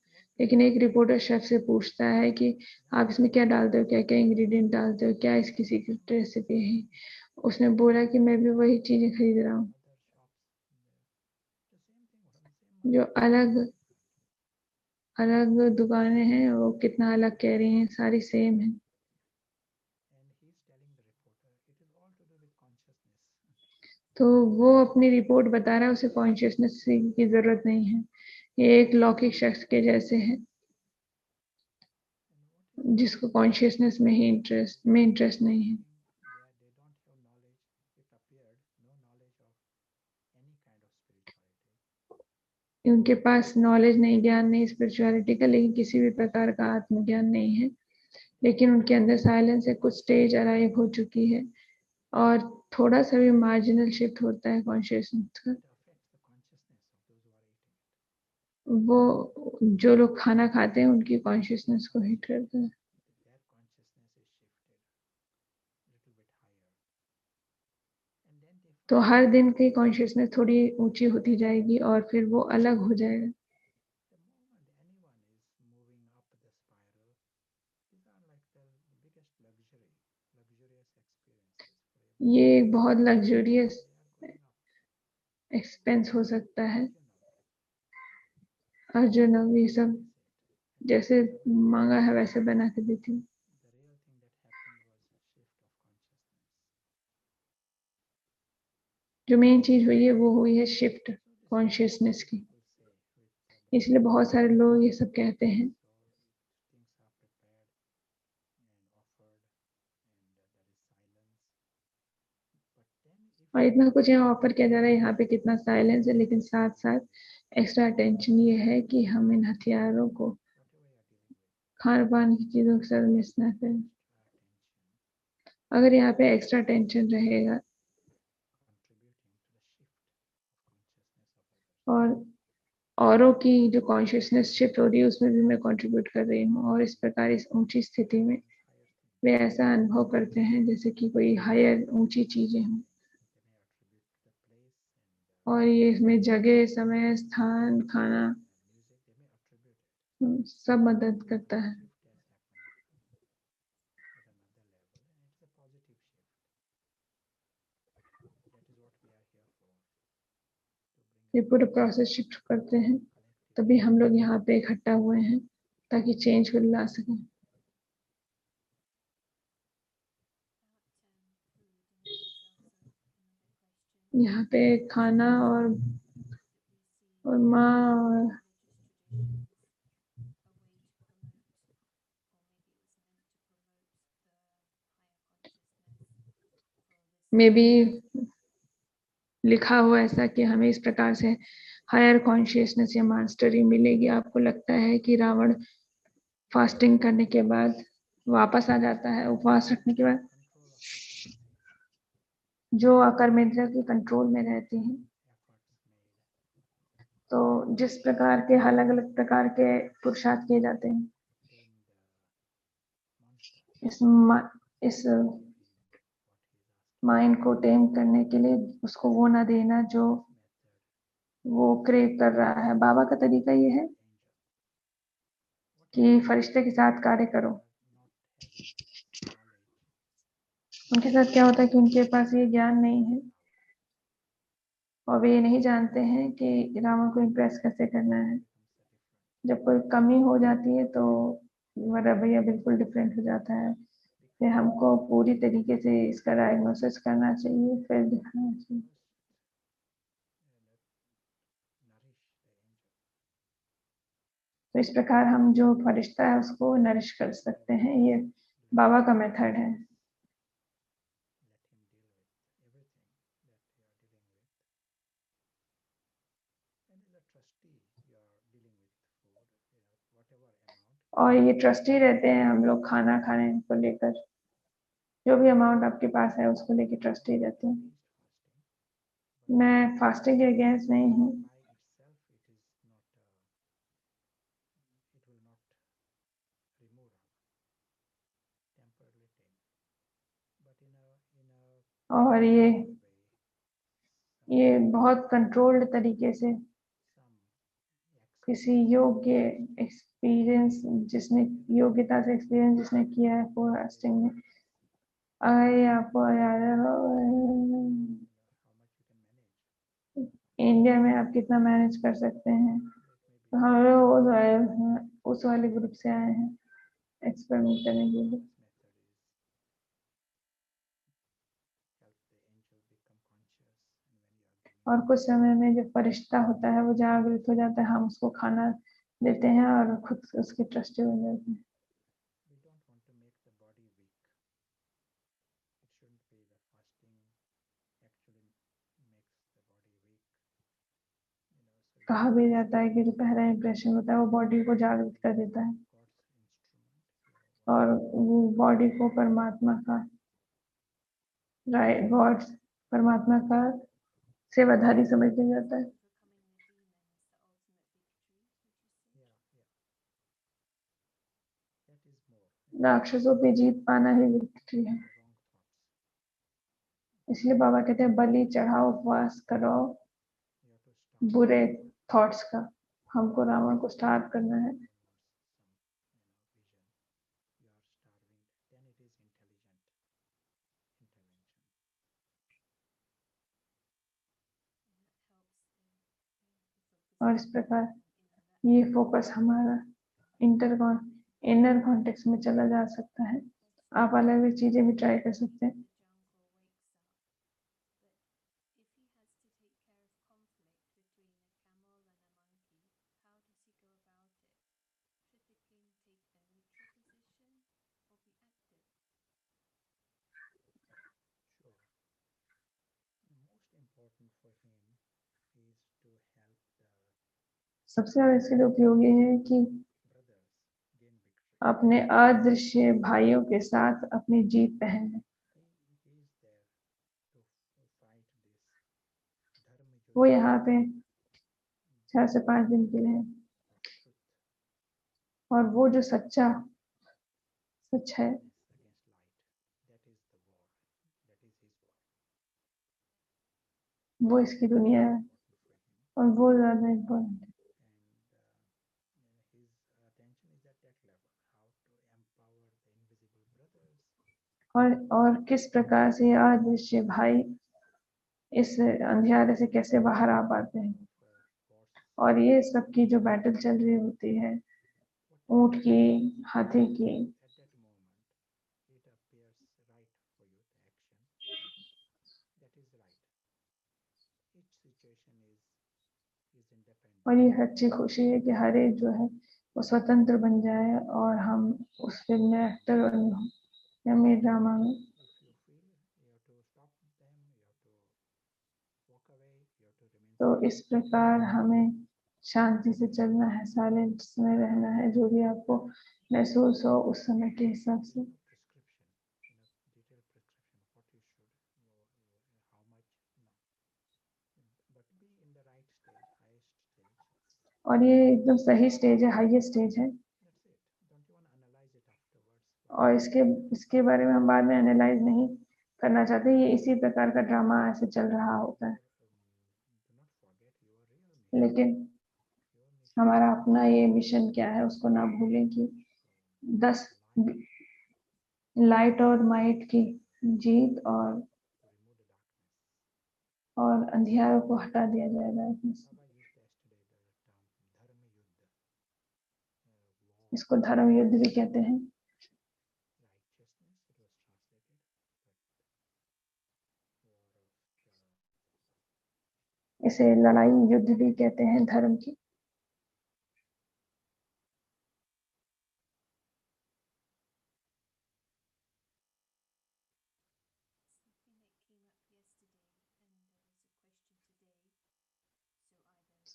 लेकिन एक रिपोर्टर शेफ से पूछता है कि आप इसमें क्या डालते हो, क्या क्या इंग्रेडिएंट डालते हो, क्या इसकी सीक्रेट रेसिपी है। उसने बोला कि मैं भी वही चीजें खरीद रहा हूँ। जो अलग अलग दुकानें हैं वो कितना अलग कह रही हैं, सारी सेम है। तो वो अपनी रिपोर्ट बता रहा है, उसे कॉन्शियसनेस की जरूरत नहीं है। ये एक लौकिक शख्स के जैसे है जिसको कॉन्शियसनेस में इंटरेस्ट नहीं है। उनके पास नॉलेज नहीं, ज्ञान नहीं स्पिरिचुअलिटी का, लेकिन किसी भी प्रकार का आत्मज्ञान नहीं है। लेकिन उनके अंदर साइलेंस है, कुछ स्टेज अराइव हो चुकी है और थोड़ा सा भी मार्जिनल शिफ्ट होता है कॉन्शियसनेस का, वो जो लोग खाना खाते हैं उनकी कॉन्शियसनेस को हिट करता है। तो हर दिन की कॉन्शियसनेस थोड़ी ऊंची होती जाएगी और फिर वो अलग हो जाएगा। ये एक बहुत लग्जरियस एक्सपेंस हो सकता है। अर्जुन, अब ये सब जैसे मांगा है वैसे बना के देती हूँ। जो मेन चीज हुई है वो हुई है शिफ्ट कॉन्शियसनेस की। इसलिए बहुत सारे लोग ये सब कहते हैं। और इतना कुछ यहाँ ऑफर किया जा रहा है, यहाँ पे कितना साइलेंस है, लेकिन साथ साथ एक्स्ट्रा अटेंशन ये है कि हम इन हथियारों को खान पान की चीजों के साथ मिस ना करें। अगर यहाँ पे एक्स्ट्रा टेंशन रहेगा और औरों की जो कॉन्शियसनेस शिफ्ट हो रही है उसमें भी मैं कंट्रीब्यूट कर रही हूँ, और इस प्रकार इस ऊंची स्थिति में वे ऐसा अनुभव करते हैं जैसे कि कोई हायर ऊंची चीजें हों। और ये इसमें जगह, समय, स्थान, खाना सब मदद करता है। ये पूरा प्रोसेस शिफ्ट करते हैं, तभी हम लोग यहाँ पे इकट्ठा हुए हैं ताकि चेंज को ला सकें। यहाँ पे खाना और माँ और में भी लिखा हुआ ऐसा कि हमें इस प्रकार से हायर कॉन्शियसनेस या मास्टरी मिलेगी। आपको लगता है कि रावण फास्टिंग करने के बाद वापस आ जाता है, उपवास रखने के बाद, जो कर्मेंद्रिय के कंट्रोल में रहती हैं। तो जिस प्रकार के अलग अलग प्रकार के पुरुषार्थ किए जाते हैं, इस माइंड को टेम करने के लिए उसको वो ना देना जो वो क्रेव कर रहा है। बाबा का तरीका ये है कि फरिश्ते के साथ कार्य करो। उनके साथ क्या होता है कि उनके पास ये ज्ञान नहीं है और वे ये नहीं जानते हैं कि रावण को इम्प्रेस कैसे करना है। जब कोई कमी हो जाती है तो रवैया बिल्कुल डिफरेंट हो जाता है। फिर हमको पूरी तरीके से इसका डायग्नोसिस करना चाहिए, फिर दिखाना चाहिए। तो इस प्रकार हम जो फरिश्ता है उसको नरिश कर सकते हैं। ये बाबा का मेथड है। और ये ट्रस्टी रहते हैं, हम लोग खाना खाने को लेकर जो भी अमाउंट आपके पास है उसको लेके ट्रस्टी रहते हैं। मैं फास्टिंग के अगेंस्ट नहीं हूँ, और ये बहुत कंट्रोल्ड तरीके से किसी योग्य एक्सपीरियंस जिसने योग्यता से एक्सपीरियंस जिसने किया है फास्टिंग में, अगर आपको याद है इंडिया में आप कितना मैनेज कर सकते हैं, तो हम लोग उस वाले ग्रुप से आए हैं एक्सपेरिमेंट करने के लिए। और कुछ समय में जब फरिश्ता होता है वो जागृत हो जाता है, हम उसको खाना देते हैं और खुद उसके ट्रस्टी हो जाते हैं। कहा भी जाता है कि जो पहला इंप्रेशन होता है वो बॉडी को जागृत कर देता है और वो बॉडी को परमात्मा का गॉड परमात्मा का सेवाधारी समझ लिया जाता है। राक्षसों पे जीत पाना ही विक्ट्री है। इसलिए बाबा कहते हैं बलि चढ़ाओ, उपवास करो बुरे थॉट्स का। हमको रावण को स्टार्व करना है। और इस प्रकार ये फोकस हमारा इनर कॉन्टेक्स्ट में चला जा सकता है। आप अलग अलग चीजें भी ट्राई कर सकते हैं। सबसे ज्यादा इसके लिए उपयोगी है कि अपने अदृश्य भाइयों के साथ अपनी जीत पहने। वो यहाँ पे 4 से 5 दिन के लिए है। और वो जो सच है वो इसकी दुनिया है और वो ज्यादा इम्पोर्टेंट है। और किस प्रकार से अदृश्य भाई इस अंधियारे से कैसे बाहर आ पाते हैं। और ये सब की जो बैटल चल रही होती है ऊंट की, हाथी की, और ये सच्ची खुशी है कि हर एक जो है वो स्वतंत्र बन जाए और हम उस फिल्म में एक्टर बन या मेरे ड्रामा में। तो इस प्रकार हमें शांति से चलना है, साइलेंस में रहना है, जो भी आपको महसूस हो उस समय के हिसाब से। और ये एकदम सही स्टेज है, हाईएस्ट स्टेज है। और इसके बारे में हम बाद में एनालाइज नहीं करना चाहते। ये इसी प्रकार का ड्रामा ऐसे चल रहा होता है। लेकिन हमारा अपना ये मिशन क्या है उसको ना भूलें कि 10 लाइट और माइट की जीत और अंधियारों को हटा दिया जाएगा इसमें से। इसको धर्म युद्ध भी कहते हैं। इसे लड़ाई युद्ध भी कहते हैं धर्म की।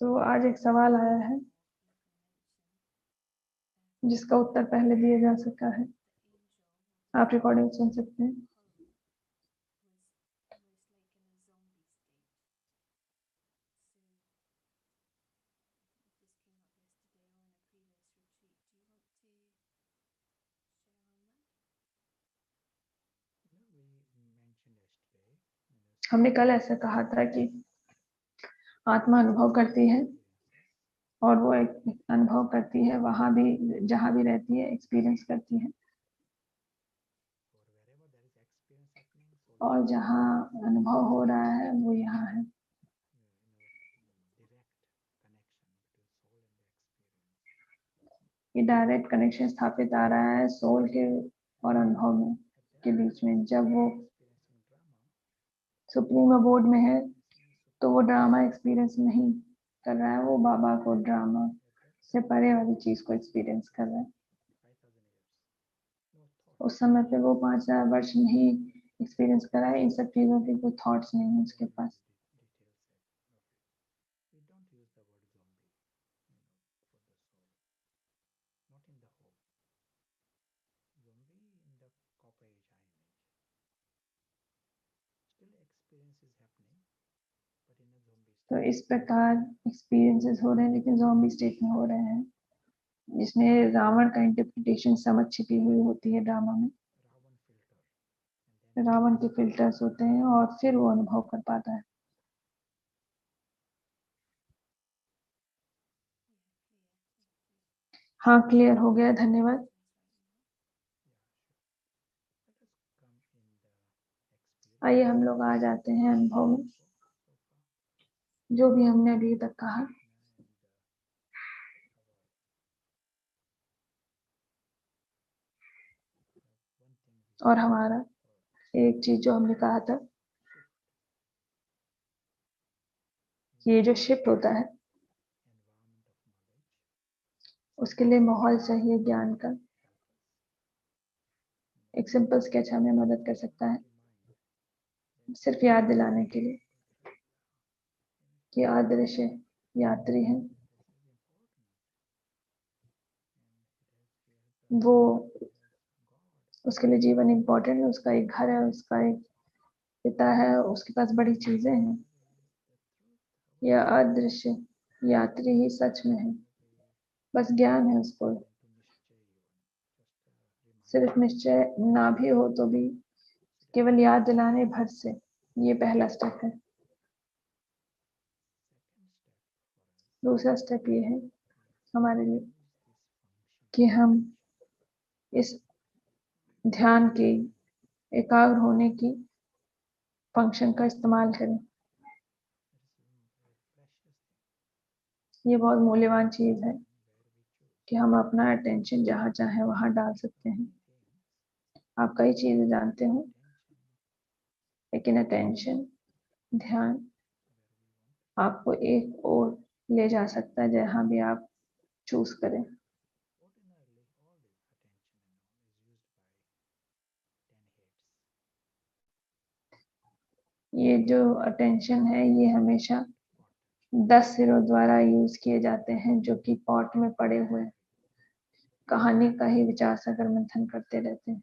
तो आज एक सवाल आया है जिसका उत्तर पहले दिया जा सका है। आप रिकॉर्डिंग सुन सकते हैं। हमने कल ऐसा कहा था कि आत्मा अनुभव करती है और वो एक अनुभव करती है वहां भी, जहां भी रहती है एक्सपीरियंस करती है, और जहां अनुभव हो रहा है वो यहाँ है। ये डायरेक्ट कनेक्शन स्थापित आ रहा है सोल के और अनुभव में के बीच में। जब वो सुप्रीम अबोर्ड में है तो वो ड्रामा एक्सपीरियंस नहीं कर रहा है, वो बाबा को ड्रामा से परे वाली चीज को एक्सपीरियंस कर रहा है। उस समय पे वो 5000 वर्ष नहीं एक्सपीरियंस करा है, इन सब चीजों के कोई थॉट्स नहीं है उसके पास। तो इस प्रकार एक्सपीरियंसेस हो रहे हैं, लेकिन ज़ॉम्बी स्टेट में हो रहे हैं, जिसमें रावण का इंटरप्रिटेशन समझ छिपी हुई होती है ड्रामा में। रावण के फिल्टर्स होते हैं और फिर वो अनुभव कर पाता है। हाँ, क्लियर हो गया, धन्यवाद। आइए हम लोग आ जाते हैं अनुभव में, जो भी हमने अभी तक कहा। और हमारा एक चीज जो हमने कहा था, ये जो शिफ्ट होता है उसके लिए माहौल चाहिए ज्ञान का। एक सिंपल स्केच हमें मदद कर सकता है, सिर्फ याद दिलाने के लिए कि अदृश्य यात्री हैं, वो उसके लिए जीवन इम्पोर्टेंट है, उसका एक घर है, उसका एक पिता है, उसके पास बड़ी चीजें हैं। यह अदृश्य यात्री ही सच में है, बस ज्ञान है उसको। सिर्फ निश्चय ना भी हो तो भी केवल याद दिलाने भर से, ये पहला स्टेप है। दूसरा स्टेप ये है हमारे लिए कि हम इस ध्यान के एकाग्र होने की फंक्शन का इस्तेमाल करें। ये बहुत मूल्यवान चीज है कि हम अपना अटेंशन जहाँ चाहे वहाँ डाल सकते हैं। आप कई चीजें जानते हो, लेकिन अटेंशन, ध्यान आपको एक और ले जा सकता है जहाँ भी आप चूज करें। ये जो अटेंशन है ये हमेशा 10 सिरों द्वारा यूज किए जाते हैं, जो कि पॉट में पड़े हुए कहानी का ही विचार सागर मंथन करते रहते हैं।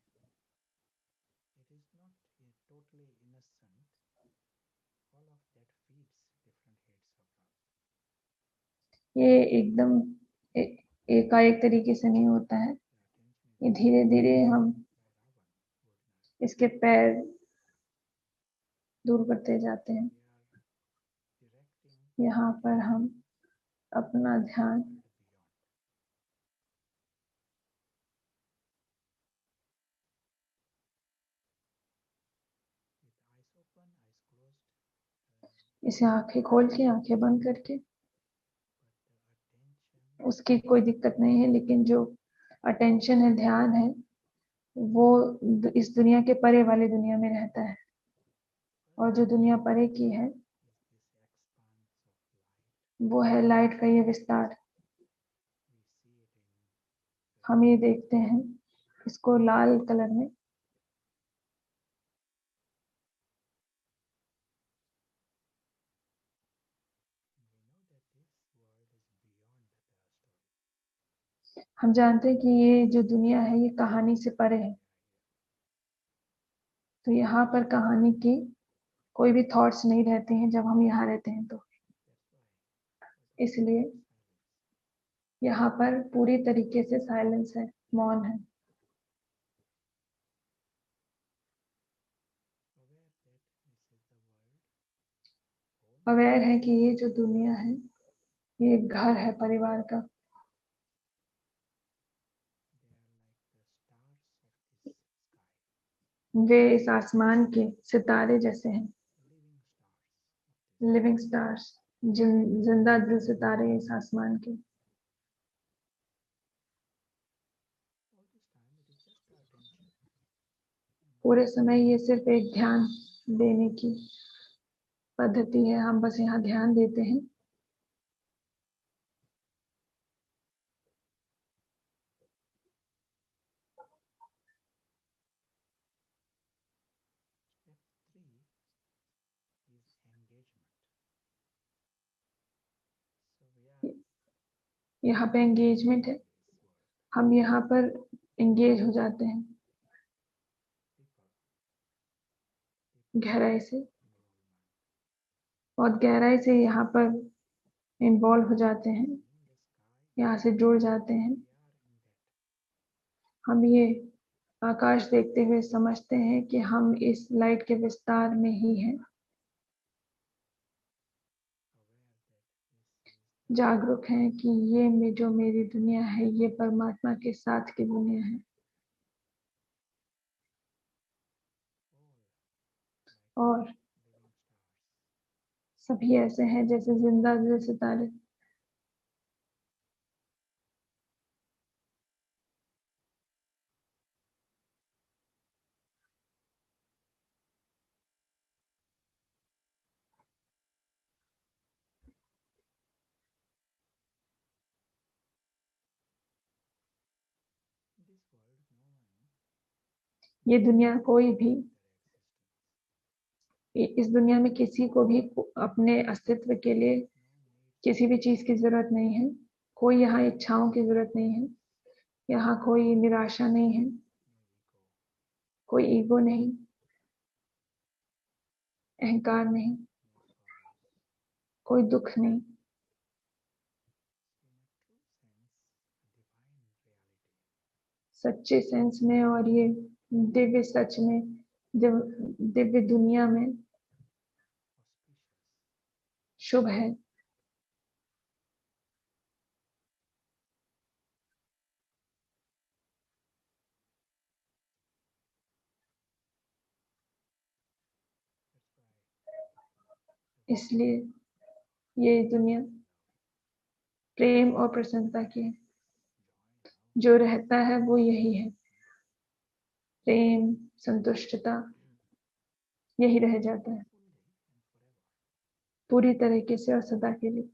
ये एकदम एकाएक तरीके से नहीं होता है, ये धीरे धीरे हम इसके पैर दूर करते जाते हैं। यहाँ पर हम अपना ध्यान इसे आंखें खोल के, आंखें बंद करके, उसकी कोई दिक्कत नहीं है, लेकिन जो अटेंशन है, ध्यान है, वो इस दुनिया के परे वाली दुनिया में रहता है, और जो दुनिया परे की है वो है लाइट का ये विस्तार। हम ये देखते हैं इसको लाल कलर में, हम जानते हैं कि ये जो दुनिया है ये कहानी से परे है। तो यहाँ पर कहानी की कोई भी थॉट्स नहीं रहती हैं जब हम यहाँ रहते हैं, तो इसलिए यहाँ पर पूरी तरीके से साइलेंस है, मौन है। अवेयर हैं कि ये जो दुनिया है ये एक घर है परिवार का। वे इस आसमान के सितारे जैसे हैं, लिविंग स्टार्स, जिंदा दिल सितारे इस आसमान के। पूरे समय ये सिर्फ एक ध्यान देने की पद्धति है, हम बस यहाँ ध्यान देते हैं। यहाँ पे एंगेजमेंट है, हम यहाँ पर एंगेज हो जाते हैं गहराई से, बहुत गहराई से यहाँ पर इन्वॉल्व हो जाते हैं, यहाँ से जुड़ जाते हैं। हम ये आकाश देखते हुए समझते हैं कि हम इस लाइट के विस्तार में ही हैं। जागरूक हैं कि ये जो मेरी दुनिया है ये परमात्मा के साथ की दुनिया है। और सभी ऐसे हैं जैसे जिंदा दिल सितारे। ये दुनिया कोई भी, इस दुनिया में किसी को भी अपने अस्तित्व के लिए किसी भी चीज की जरूरत नहीं है। कोई यहाँ इच्छाओं की जरूरत नहीं है, यहाँ कोई निराशा नहीं है, कोई ईगो नहीं, अहंकार नहीं, कोई दुख नहीं। सच्चे सेंस में और ये दिव्य सच में, दिव्य दुनिया में शुभ है। इसलिए ये दुनिया प्रेम और प्रसन्नता की है। जो रहता है वो यही है, प्रेम, संतुष्टता, यही रह जाता है पूरी तरीके से और सदा के लिए।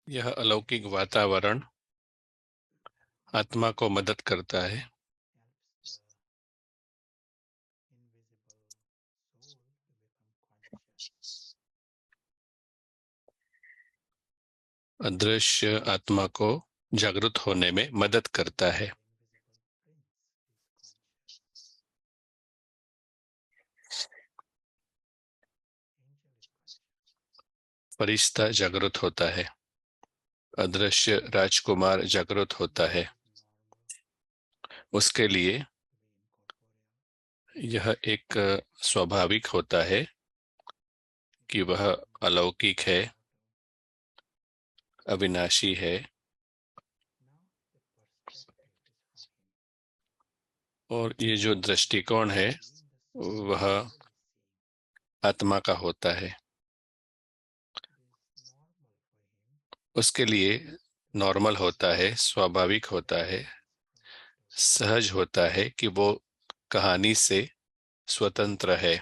यह अलौकिक वातावरण आत्मा को मदद करता है अदृश्य आत्मा को जागृत होने में मदद करता है। फरिश्ता जागृत होता है, अदृश्य राजकुमार जागृत होता है। उसके लिए यह एक स्वाभाविक होता है कि वह अलौकिक है, अविनाशी है और ये जो दृष्टिकोण है वह आत्मा का होता है। उसके लिए नॉर्मल होता है, स्वाभाविक होता है, सहज होता है कि वो कहानी से स्वतंत्र है।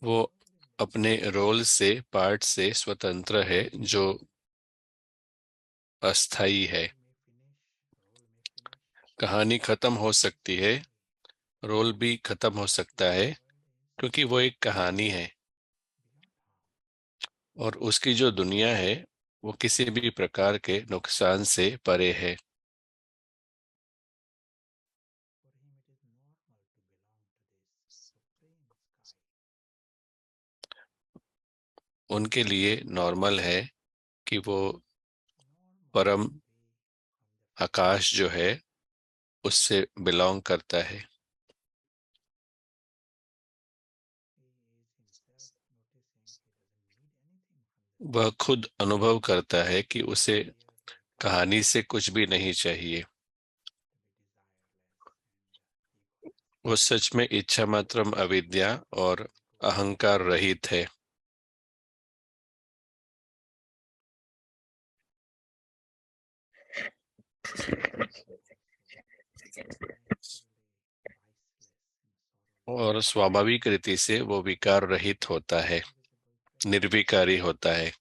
वो अपने रोल से, पार्ट से स्वतंत्र है, जो अस्थाई है। कहानी खत्म हो सकती है, रोल भी खत्म हो सकता है, क्योंकि वो एक कहानी है और उसकी जो दुनिया है वो किसी भी प्रकार के नुकसान से परे है। उनके लिए नॉर्मल है कि वो परम आकाश जो है उससे बिलोंग करता है। वह खुद अनुभव करता है कि उसे कहानी से कुछ भी नहीं चाहिए। वो सच में इच्छा मात्रम अविद्या और अहंकार रहित है। और स्वाभाविक रीति से वो विकार रहित होता है, निर्विकारी होता है।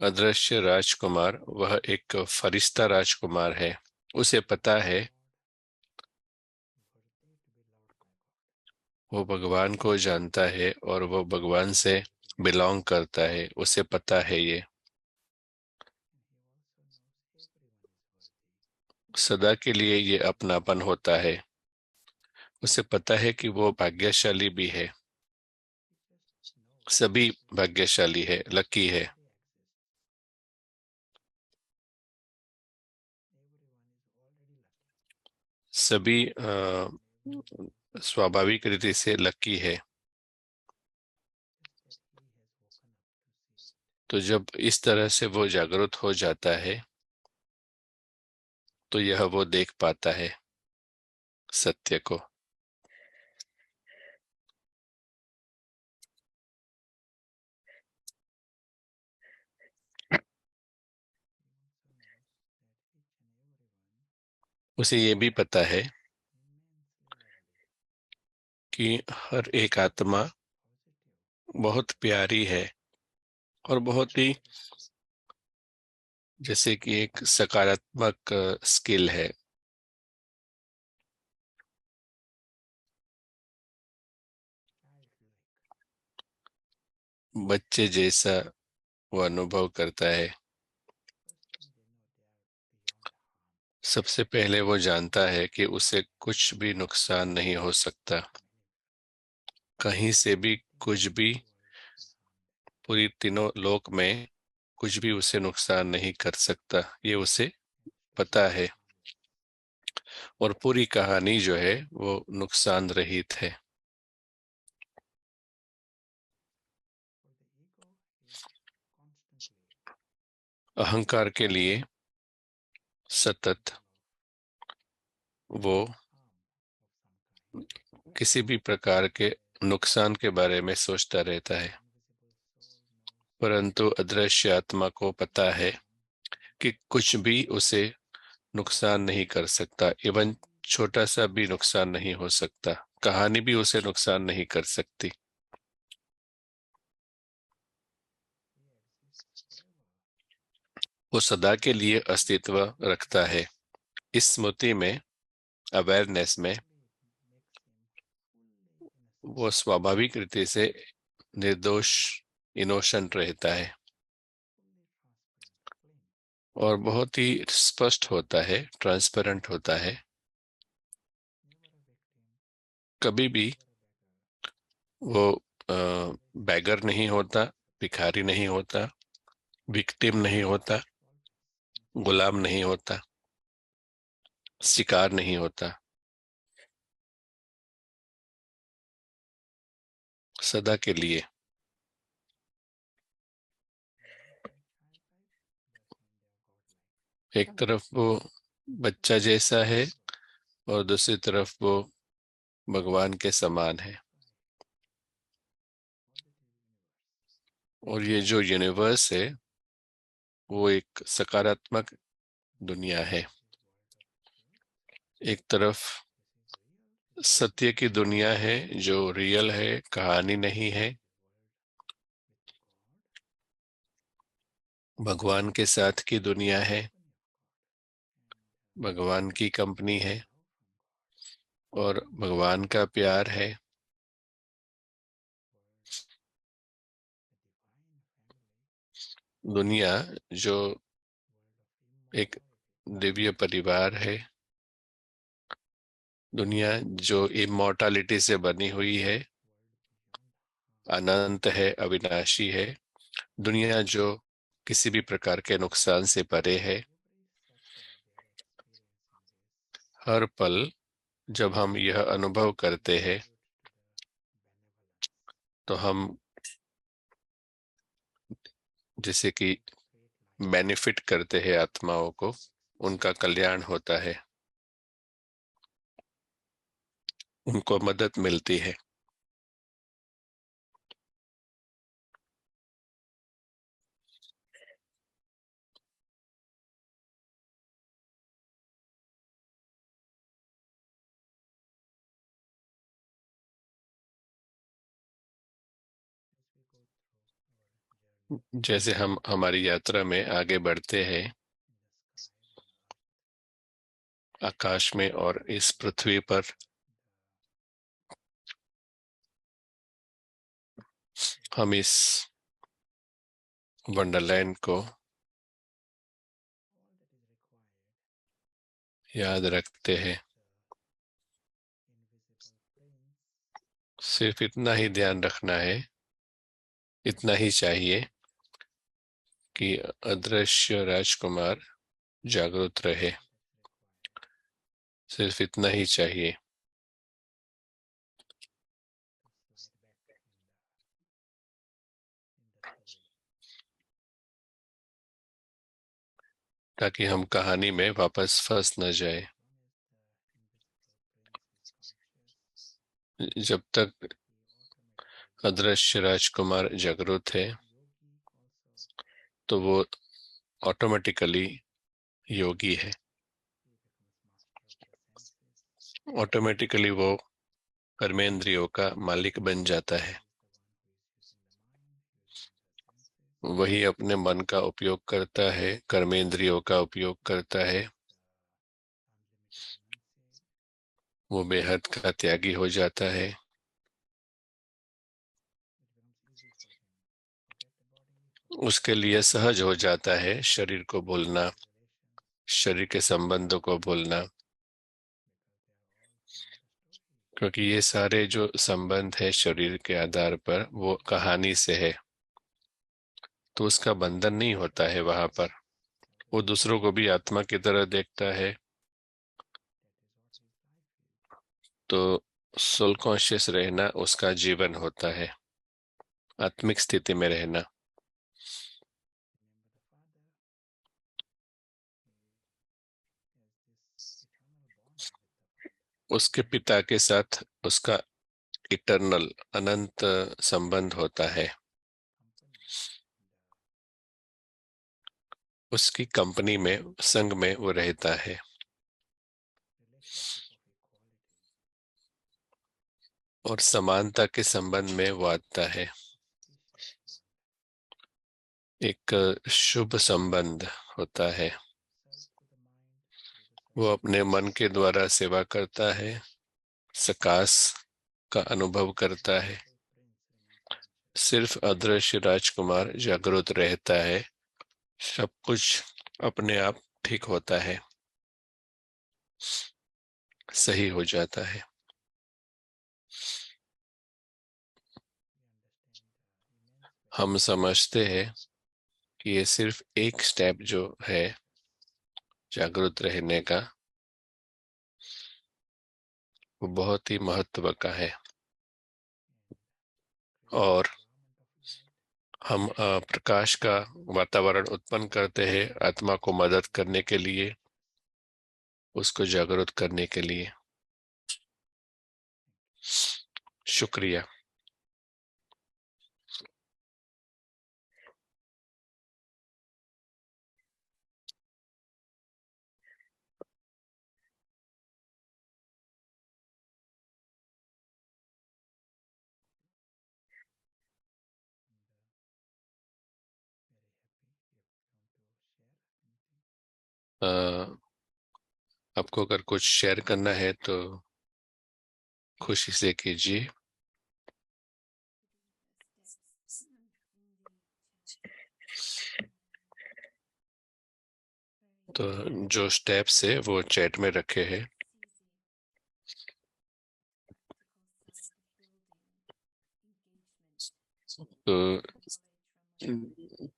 अदृश्य राजकुमार वह एक फरिश्ता राजकुमार है। उसे पता है वो भगवान को जानता है और वो भगवान से बिलोंग करता है, उसे पता है ये। सदा के लिए ये अपनापन होता है। उसे पता है कि वो भाग्यशाली भी है। सभी भाग्यशाली है, लकी है। सभी स्वाभाविक रीति से लकी है। तो जब इस तरह से वो जागरूक हो जाता है तो यह वो देख पाता है सत्य को। उसे ये भी पता है कि हर एक आत्मा बहुत प्यारी है और बहुत ही, जैसे कि एक सकारात्मक स्किल है। बच्चे जैसा वो अनुभव करता है। सबसे पहले वो जानता है कि उसे कुछ भी नुकसान नहीं हो सकता, कहीं से भी कुछ भी। पूरी तीनों लोक में कुछ भी उसे नुकसान नहीं कर सकता, ये उसे पता है। और पूरी कहानी जो है वो नुकसान रहित है। अहंकार के लिए सतत वो किसी भी प्रकार के नुकसान के बारे में सोचता रहता है, परंतु अदृश्य आत्मा को पता है कि कुछ भी उसे नुकसान नहीं कर सकता। इवन छोटा सा भी नुकसान नहीं हो सकता, कहानी भी उसे नुकसान नहीं कर सकती। वो सदा के लिए अस्तित्व रखता है। इस स्मृति में, अवेयरनेस में, वो स्वाभाविक रीति से निर्दोष, इनोसेंट रहता है और बहुत ही स्पष्ट होता है, ट्रांसपेरेंट होता है। कभी भी वो बैगर नहीं होता, भिखारी नहीं होता, विक्टिम नहीं होता, गुलाम नहीं होता, शिकार नहीं होता। सदा के लिए। एक तरफ वो बच्चा जैसा है और दूसरी तरफ वो भगवान के समान है। और ये जो यूनिवर्स है वो एक सकारात्मक दुनिया है। एक तरफ सत्य की दुनिया है जो रियल है, कहानी नहीं है। भगवान के साथ की दुनिया है, भगवान की कंपनी है और भगवान का प्यार है। दुनिया जो एक दिव्य परिवार है, दुनिया जो इमॉर्टैलिटी से बनी हुई है, अनंत है, अविनाशी है। दुनिया जो किसी भी प्रकार के नुकसान से परे है। हर पल जब हम यह अनुभव करते हैं तो हम जैसे कि बेनिफिट करते हैं आत्माओं को, उनका कल्याण होता है, उनको मदद मिलती है। जैसे हम हमारी यात्रा में आगे बढ़ते हैं आकाश में और इस पृथ्वी पर, हम इस वंडरलैंड को याद रखते हैं। सिर्फ इतना ही ध्यान रखना है, इतना ही चाहिए कि अदृश्य राजकुमार जागृत रहे। सिर्फ इतना ही चाहिए। ताकि हम कहानी में वापस फंस न जाए। जब तक अदृश्य राजकुमार जागृत है तो वो ऑटोमेटिकली योगी है। ऑटोमेटिकली वो कर्मेंद्रियों का मालिक बन जाता है। वही अपने मन का उपयोग करता है, कर्मेंद्रियों का उपयोग करता है। वो बेहद का त्यागी हो जाता है। उसके लिए सहज हो जाता है शरीर को भूलना, शरीर के संबंधों को भूलना, क्योंकि ये सारे जो संबंध है शरीर के आधार पर वो कहानी से है। तो उसका बंधन नहीं होता है वहां पर। वो दूसरों को भी आत्मा की तरह देखता है। तो सोल कॉन्शियस रहना उसका जीवन होता है, आत्मिक स्थिति में रहना। उसके पिता के साथ उसका इटर्नल अनंत संबंध होता है। उसकी कंपनी में, संग में वो रहता है। और समानता के संबंध में वो आता है। एक शुभ संबंध होता है। वो अपने मन के द्वारा सेवा करता है, सकाश का अनुभव करता है। सिर्फ अदृश्य राजकुमार जागृत रहता है, सब कुछ अपने आप ठीक होता है, सही हो जाता है। हम समझते हैं कि ये सिर्फ एक स्टेप जो है जागृत रहने का, वो बहुत ही महत्व का है। और हम प्रकाश का वातावरण उत्पन्न करते हैं आत्मा को मदद करने के लिए, उसको जागृत करने के लिए। शुक्रिया। आपको अगर कुछ शेयर करना है तो खुशी से कीजिए। तो जो स्टेप्स है वो चैट में रखे हैं।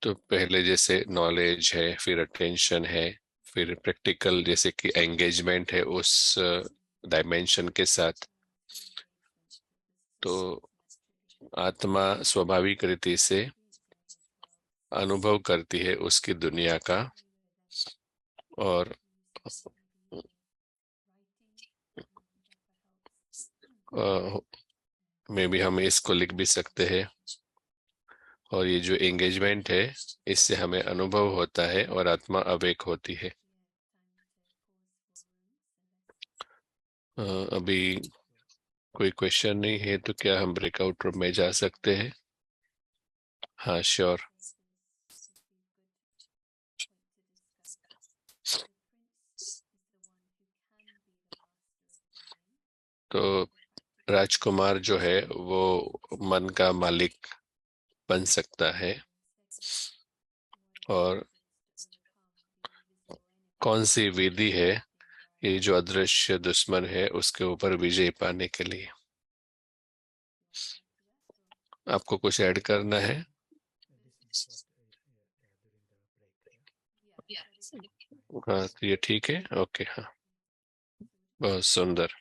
तो पहले जैसे नॉलेज है, फिर अटेंशन है, फिर प्रैक्टिकल जैसे कि एंगेजमेंट है उस डायमेंशन के साथ। तो आत्मा स्वाभाविक रीति से अनुभव करती है उसकी दुनिया का, और में भी हम इसको लिख भी सकते हैं। और ये जो एंगेजमेंट है, इससे हमें अनुभव होता है और आत्मा अवेक होती है। अभी कोई क्वेश्चन नहीं है तो क्या हम ब्रेकआउट रूम में जा सकते हैं? हाँ, श्योर। तो राजकुमार जो है वो मन का मालिक बन सकता है, और कौन सी विधि है ये जो अदृश्य दुश्मन है उसके ऊपर विजय पाने के लिए? आपको कुछ ऐड करना है? हाँ, तो ये ठीक है। ओके, हाँ, बहुत सुंदर।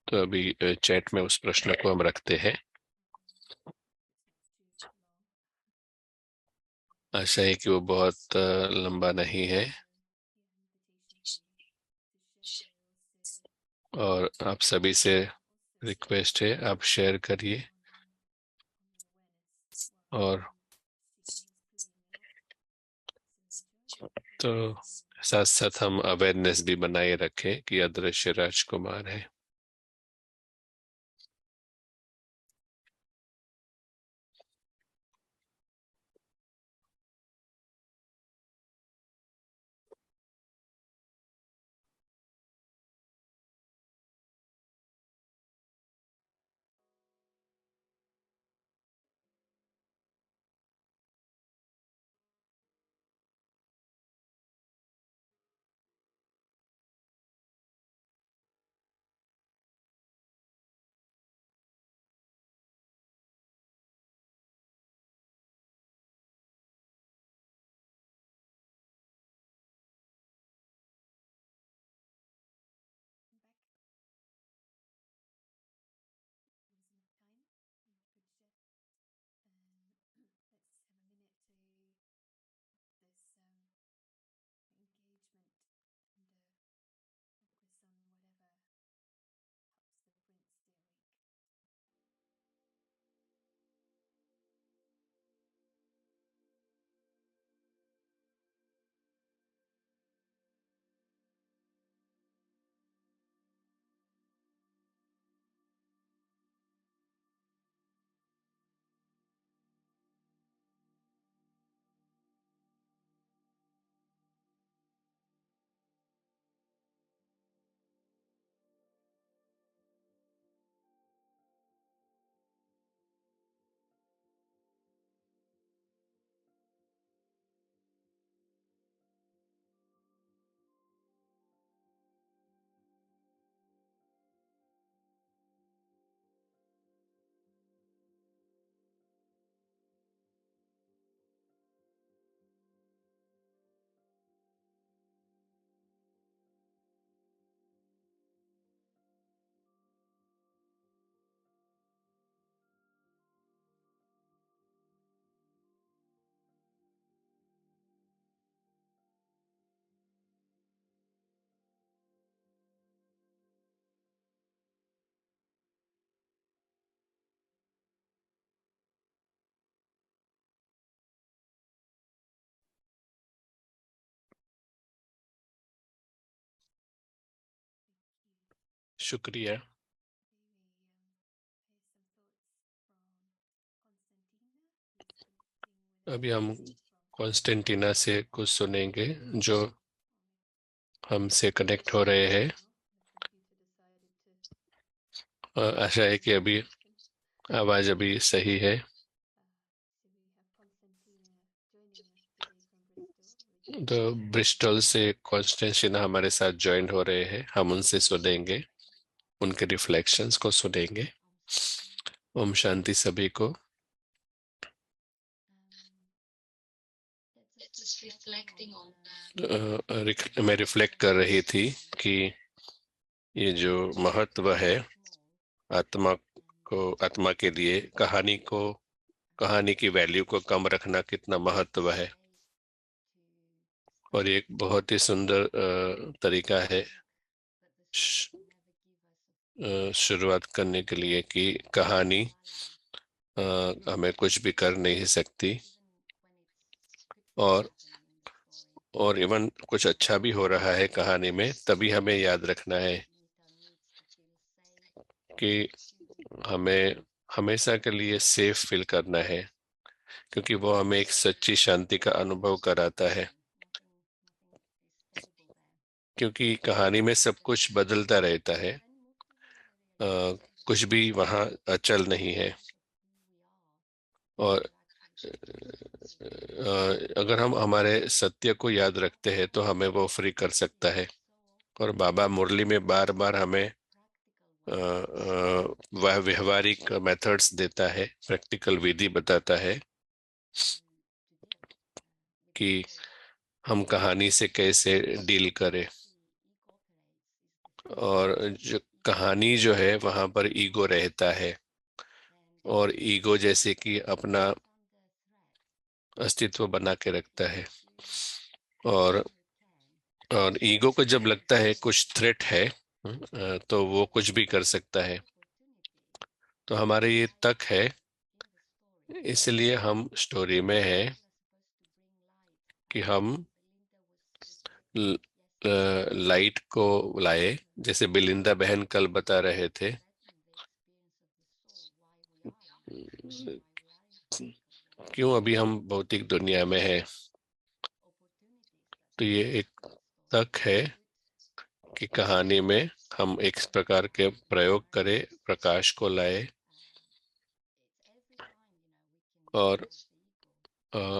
तो अभी चैट में उस प्रश्न को हम रखते हैं। आशा है कि वो बहुत लंबा नहीं है, और आप सभी से रिक्वेस्ट है आप शेयर करिए, और तो साथ साथ हम अवेयरनेस भी बनाए रखें कि अदृश्य राजकुमार है। शुक्रिया। अभी हम कॉन्स्टेंटिना से कुछ सुनेंगे, जो हमसे कनेक्ट हो रहे हैं। आशा है कि अभी आवाज अभी सही है। तो ब्रिस्टल से कॉन्स्टेंटिना हमारे साथ ज्वाइन हो रहे हैं, हम उनसे सुनेंगे, उनके रिफ्लेक्शंस को सुनेंगे। ओम शांति सभी को। मैं रिफ्लेक्ट कर रही थी कि ये जो महत्व है आत्मा आत्मा के लिए, कहानी की वैल्यू को कम रखना कितना महत्व है। और एक बहुत ही सुंदर तरीका है शुरुआत करने के लिए कि कहानी हमें कुछ भी कर नहीं सकती, और इवन कुछ अच्छा भी हो रहा है कहानी में, तभी हमें याद रखना है कि हमें हमेशा के लिए सेफ फील करना है, क्योंकि वो हमें एक सच्ची शांति का अनुभव कराता है। क्योंकि कहानी में सब कुछ बदलता रहता है, कुछ भी वहाँ अचल नहीं है। और अगर हम हमारे सत्य को याद रखते हैं तो हमें वो फ्री कर सकता है। और बाबा मुरली में बार बार हमें वह व्यवहारिक मेथड्स देता है, प्रैक्टिकल विधि बताता है कि हम कहानी से कैसे डील करें। और जो कहानी जो है वहां पर ईगो रहता है, और ईगो जैसे कि अपना अस्तित्व बना के रखता है। और ईगो को जब लगता है कुछ थ्रेट है, तो वो कुछ भी कर सकता है। तो हमारे ये तक है, इसलिए हम स्टोरी में हैं कि हम लाइट को लाए, जैसे बिलिंदा बहन कल बता रहे थे। क्यों अभी हम भौतिक दुनिया में हैं, तो ये एक तक है कि कहानी में हम एक प्रकार के प्रयोग करें, प्रकाश को लाए। और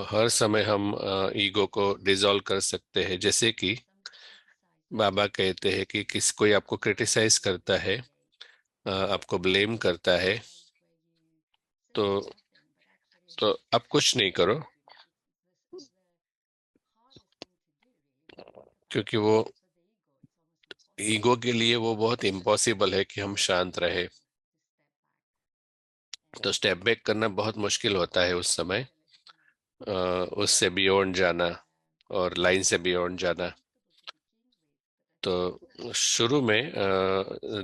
हर समय हम ईगो को डिसॉल्व कर सकते हैं। जैसे कि बाबा कहते हैं कि कोई आपको क्रिटिसाइज करता है, आपको ब्लेम करता है, तो आप कुछ नहीं करो, क्योंकि वो ईगो के लिए वो बहुत इम्पॉसिबल है कि हम शांत रहे। तो स्टेप बैक करना बहुत मुश्किल होता है उस समय, उससे बियॉन्ड जाना और लाइन से बियॉन्ड जाना। तो शुरू में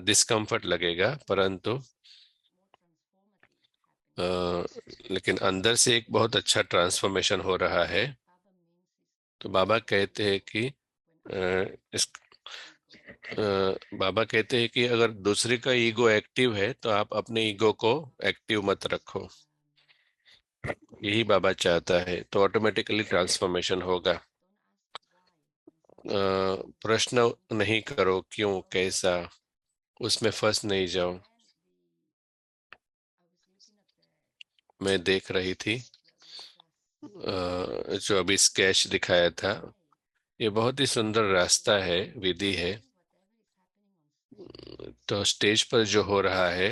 डिस्कम्फर्ट लगेगा, परंतु लेकिन अंदर से एक बहुत अच्छा ट्रांसफॉर्मेशन हो रहा है। तो बाबा कहते हैं कि इस बाबा कहते हैं कि अगर दूसरे का ईगो एक्टिव है तो आप अपने ईगो को एक्टिव मत रखो। यही बाबा चाहता है, तो ऑटोमेटिकली ट्रांसफॉर्मेशन होगा। प्रश्न नहीं करो क्यों कैसा, उसमें फंस नहीं जाओ। मैं देख रही थी जो अभी स्केच दिखाया था, ये बहुत ही सुंदर रास्ता है, विधि है। तो स्टेज पर जो हो रहा है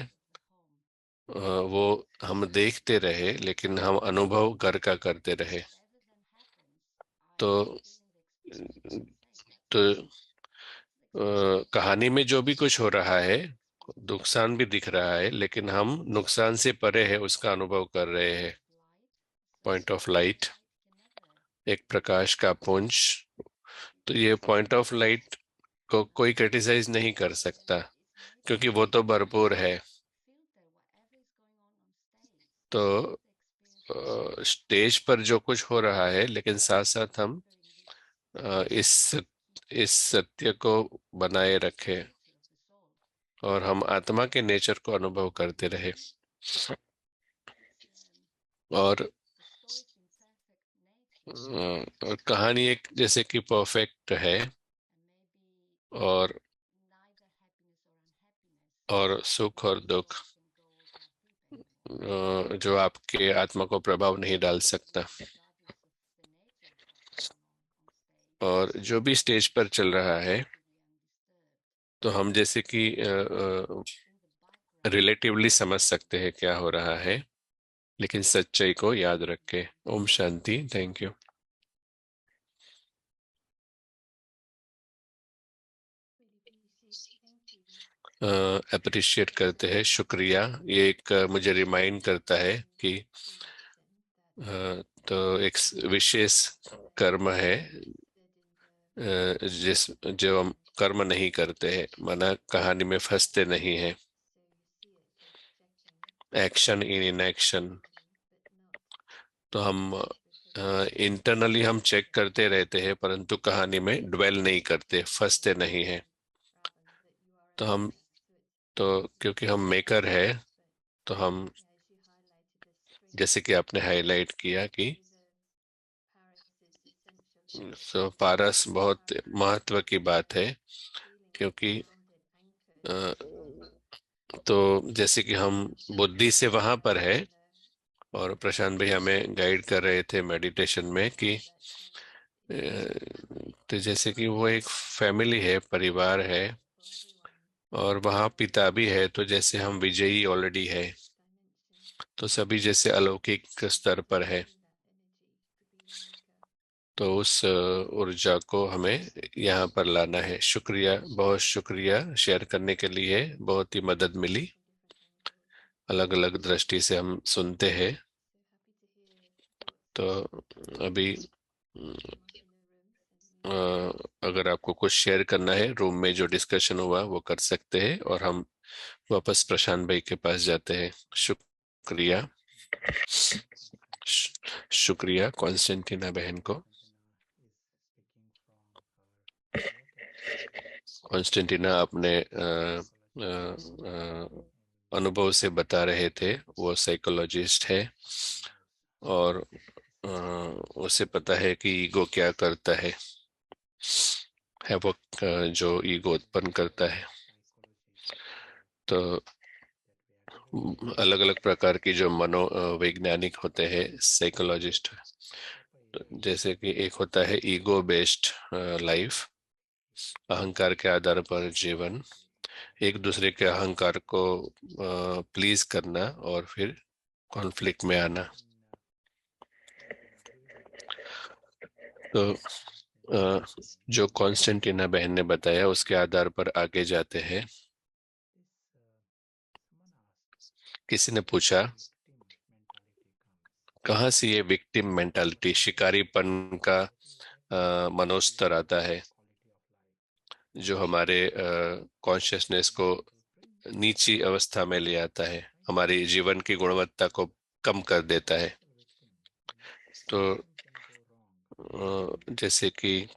वो हम देखते रहे, लेकिन हम अनुभव घर का करते रहे। तो कहानी में जो भी कुछ हो रहा है, नुकसान भी दिख रहा है, लेकिन हम नुकसान से परे है उसका अनुभव कर रहे हैं। पॉइंट ऑफ लाइट, एक प्रकाश का पुंज। तो ये पॉइंट ऑफ लाइट को कोई क्रिटिसाइज नहीं कर सकता, क्योंकि वो तो भरपूर है। तो स्टेज पर जो कुछ हो रहा है, लेकिन साथ साथ हम इस सत्य को बनाए रखें, और हम आत्मा के नेचर को अनुभव करते रहे। और और कहानी एक जैसे कि परफेक्ट है, और सुख और दुख जो आपके आत्मा को प्रभाव नहीं डाल सकता। और जो भी स्टेज पर चल रहा है, तो हम जैसे कि रिलेटिवली समझ सकते हैं क्या हो रहा है, लेकिन सच्चाई को याद रखें। ओम शांति। Thank you. अप्रिशिएट करते हैं, शुक्रिया। ये एक मुझे रिमाइंड करता है कि तो एक विशेष कर्म है जिस जो हम कर्म नहीं करते हैं, माना कहानी में फंसते नहीं है। Action in inaction. तो हम इंटरनली हम चेक करते रहते हैं, परंतु कहानी में ड्वेल नहीं करते, फंसते नहीं है। तो हम तो क्योंकि हम मेकर है, तो हम जैसे कि आपने हाईलाइट किया कि पारस बहुत महत्व की बात है, क्योंकि अ, तो जैसे कि हम बुद्धि से वहां पर है, और प्रशांत भाई हमें गाइड कर रहे थे मेडिटेशन में कि तो जैसे कि वो एक फैमिली है, परिवार है, और वहाँ पिता भी है, तो जैसे हम विजयी ऑलरेडी है, तो सभी जैसे अलौकिक स्तर पर है। तो उस ऊर्जा को हमें यहाँ पर लाना है। शुक्रिया, बहुत शुक्रिया शेयर करने के लिए, बहुत ही मदद मिली। अलग अलग दृष्टि से हम सुनते हैं। तो अभी अ, अगर आपको कुछ शेयर करना है, रूम में जो डिस्कशन हुआ वो कर सकते हैं, और हम वापस प्रशांत भाई के पास जाते हैं। शुक्रिया। शुक्रिया कॉन्स्टेंटिना बहन को। कॉन्स्टेंटिना अपने अनुभव से बता रहे थे, वो साइकोलॉजिस्ट है, और अ, उसे पता है कि ईगो क्या करता है वो जो ईगो उत्पन्न करता है। तो अलग अलग प्रकार की जो वैज्ञानिक होते हैं, साइकोलॉजिस्ट, जैसे कि एक होता है ईगो बेस्ड लाइफ, अहंकार के आधार पर जीवन, एक दूसरे के अहंकार को प्लीज करना और फिर कॉन्फ्लिक्ट में आना। तो जो कॉन्स्टेंटिना बहन ने बताया उसके आधार पर आगे जाते हैं। किसी ने पूछा कहाँ से ये विक्टिम मेंटालिटी, शिकारीपन का मनोस्तर आता है, जो हमारे कॉन्शियसनेस को नीची अवस्था में ले आता है, हमारी जीवन की गुणवत्ता को कम कर देता है। तो जैसे कि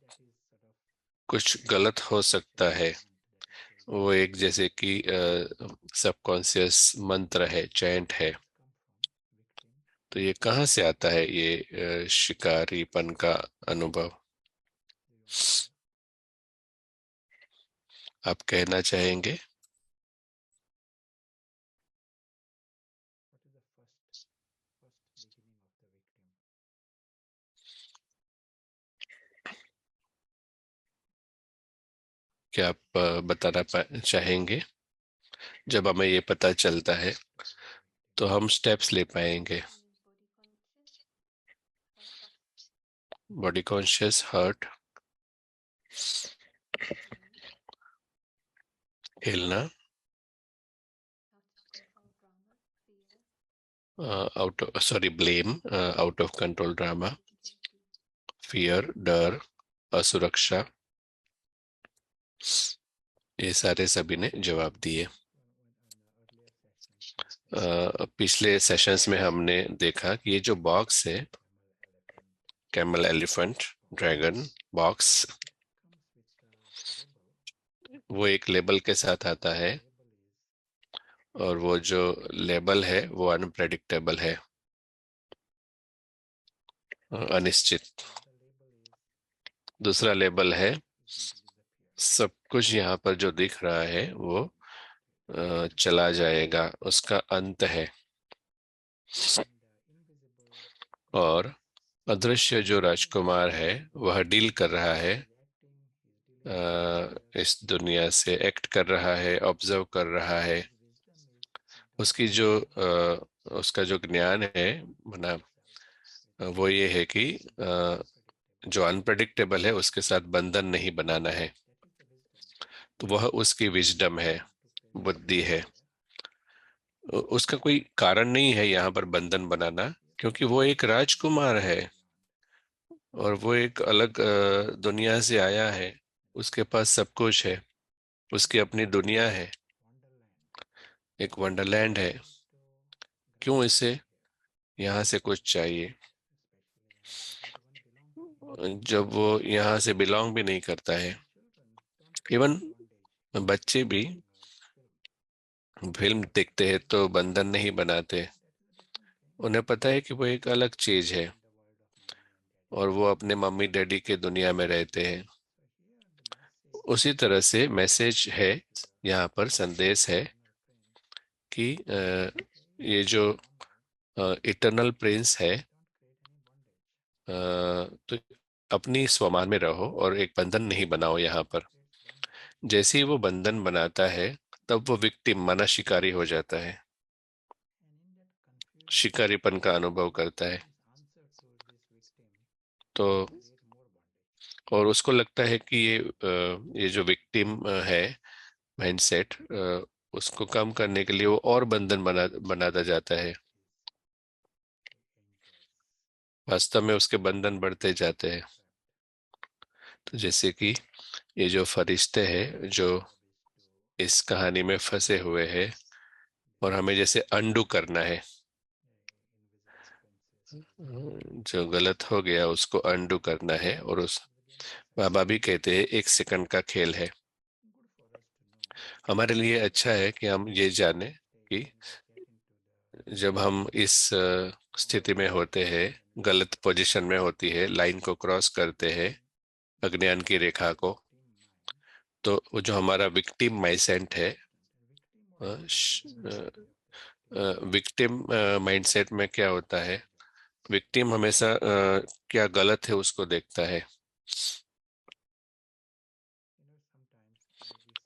कुछ गलत हो सकता है, वो एक जैसे कि सबकॉन्शियस मंत्र है, चैंट है। तो ये कहाँ से आता है, ये शिकारीपन का अनुभव? आप कहना चाहेंगे? क्या आप बताना चाहेंगे? जब हमें ये पता चलता है तो हम स्टेप्स ले पाएंगे। बॉडी कॉन्शियस, हर्ट, हिलना, out of sorry blame, out of control drama, fear, डर, असुरक्षा, ये सारे सभी ने जवाब दिए। पिछले सेशंस में हमने देखा कि ये जो बॉक्स है, कैमल, एलिफेंट, ड्रैगन बॉक्स, वो एक लेबल के साथ आता है, और वो जो लेबल है वो अनप्रेडिक्टेबल है, अनिश्चित। दूसरा लेबल है सब कुछ यहाँ पर जो दिख रहा है वो चला जाएगा, उसका अंत है। और अदृश्य जो राजकुमार है वह डील कर रहा है इस दुनिया से, एक्ट कर रहा है, ऑब्जर्व कर रहा है। उसकी जो उसका जो ज्ञान है मना, वो ये है कि जो अनप्रडिक्टेबल है उसके साथ बंधन नहीं बनाना है। तो वह उसकी विजडम है, बुद्धि है। उसका कोई कारण नहीं है यहाँ पर बंधन बनाना, क्योंकि वो एक राजकुमार है और वो एक अलग दुनिया से आया है। उसके पास सब कुछ है, उसकी अपनी दुनिया है, एक वंडरलैंड है। क्यों इसे यहाँ से कुछ चाहिए, जब वो यहाँ से बिलोंग भी नहीं करता है। इवन बच्चे भी फिल्म देखते हैं तो बंधन नहीं बनाते। उन्हें पता है कि वो एक अलग चीज है और वो अपने मम्मी डैडी के दुनिया में रहते हैं। उसी तरह से मैसेज है यहाँ पर, संदेश है कि ये जो इटर्नल प्रिंस है, तो अपनी स्वमान में रहो और एक बंधन नहीं बनाओ यहाँ पर। जैसे ही वो बंधन बनाता है तब वो विक्टिम माना शिकारी हो जाता है, शिकारीपन का अनुभव करता है। तो और उसको लगता है कि ये जो विक्टिम है माइंडसेट, उसको कम करने के लिए वो और बंधन बनाता जाता है। वास्तव में उसके बंधन बढ़ते जाते हैं। तो जैसे कि ये जो फरिश्ते हैं जो इस कहानी में फंसे हुए हैं और हमें जैसे अंडू करना है, जो गलत हो गया उसको अंडू करना है। और उस बाबा भी कहते हैं 1 सेकंड का खेल है। हमारे लिए अच्छा है कि हम ये जाने कि जब हम इस स्थिति में होते हैं, गलत पोजीशन में होती है, लाइन को क्रॉस करते हैं, अज्ञान की रेखा को, तो वो जो हमारा विक्टिम माइंडसेट है, विक्टिम माइंडसेट में क्या होता है, विक्टिम हमेशा क्या गलत है उसको देखता है।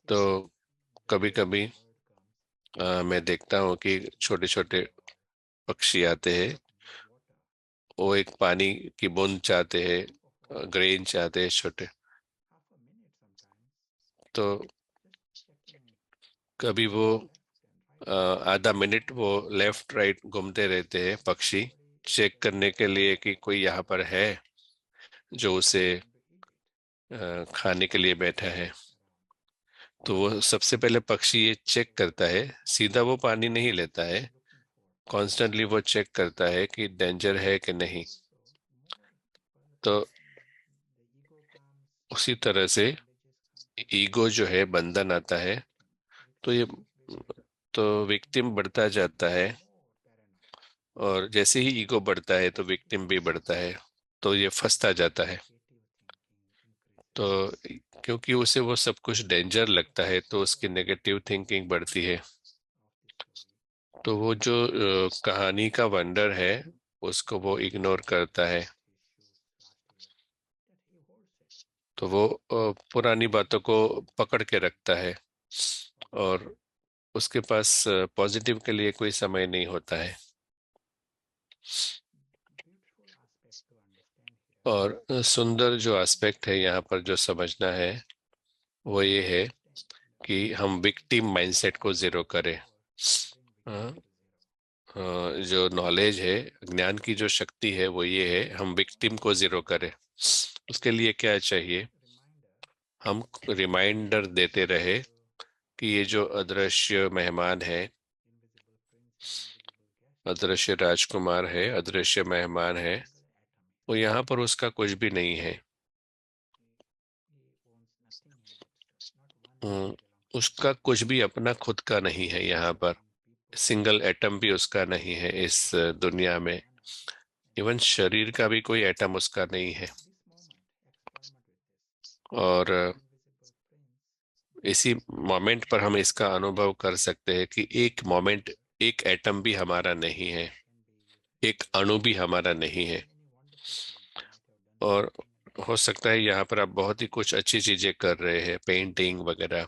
तो कभी कभी मैं देखता हूँ कि छोटे छोटे पक्षी आते हैं, वो एक पानी की बूंद चाहते हैं, ग्रेन चाहते हैं छोटे। तो कभी वो आधा मिनट वो लेफ्ट राइट घूमते रहते हैं पक्षी, चेक करने के लिए कि कोई यहाँ पर है जो उसे खाने के लिए बैठा है। तो वो सबसे पहले पक्षी ये चेक करता है, सीधा वो पानी नहीं लेता है, कॉन्स्टेंटली वो चेक करता है कि डेंजर है कि नहीं। तो उसी तरह से ईगो जो है, बंधन आता है, तो ये तो विक्टिम बढ़ता जाता है। और जैसे ही ईगो बढ़ता है तो विक्टिम भी बढ़ता है, तो ये फंसता जाता है। तो क्योंकि उसे वो सब कुछ डेंजर लगता है तो उसकी नेगेटिव थिंकिंग बढ़ती है। तो वो जो कहानी का वंडर है उसको वो इग्नोर करता है। तो वो पुरानी बातों को पकड़ के रखता है और उसके पास पॉजिटिव के लिए कोई समय नहीं होता है। और सुंदर जो एस्पेक्ट है यहाँ पर जो समझना है वो ये है कि हम विक्टिम माइंडसेट को जीरो करें। हाँ, जो नॉलेज है, ज्ञान की जो शक्ति है वो ये है, हम विक्टिम को जीरो करें। उसके लिए क्या चाहिए, हम रिमाइंडर देते रहे कि ये जो अदृश्य मेहमान है, अदृश्य राजकुमार है, अदृश्य मेहमान है, वो यहाँ पर उसका कुछ भी नहीं है। उसका कुछ भी अपना खुद का नहीं है यहाँ पर। सिंगल एटम भी उसका नहीं है इस दुनिया में। इवन शरीर का भी कोई एटम उसका नहीं है। और इसी मोमेंट पर हम इसका अनुभव कर सकते हैं कि एक मोमेंट, एक एटम भी हमारा नहीं है, एक अणु भी हमारा नहीं है। और हो सकता है यहाँ पर आप बहुत ही कुछ अच्छी चीजें कर रहे हैं, पेंटिंग वगैरह,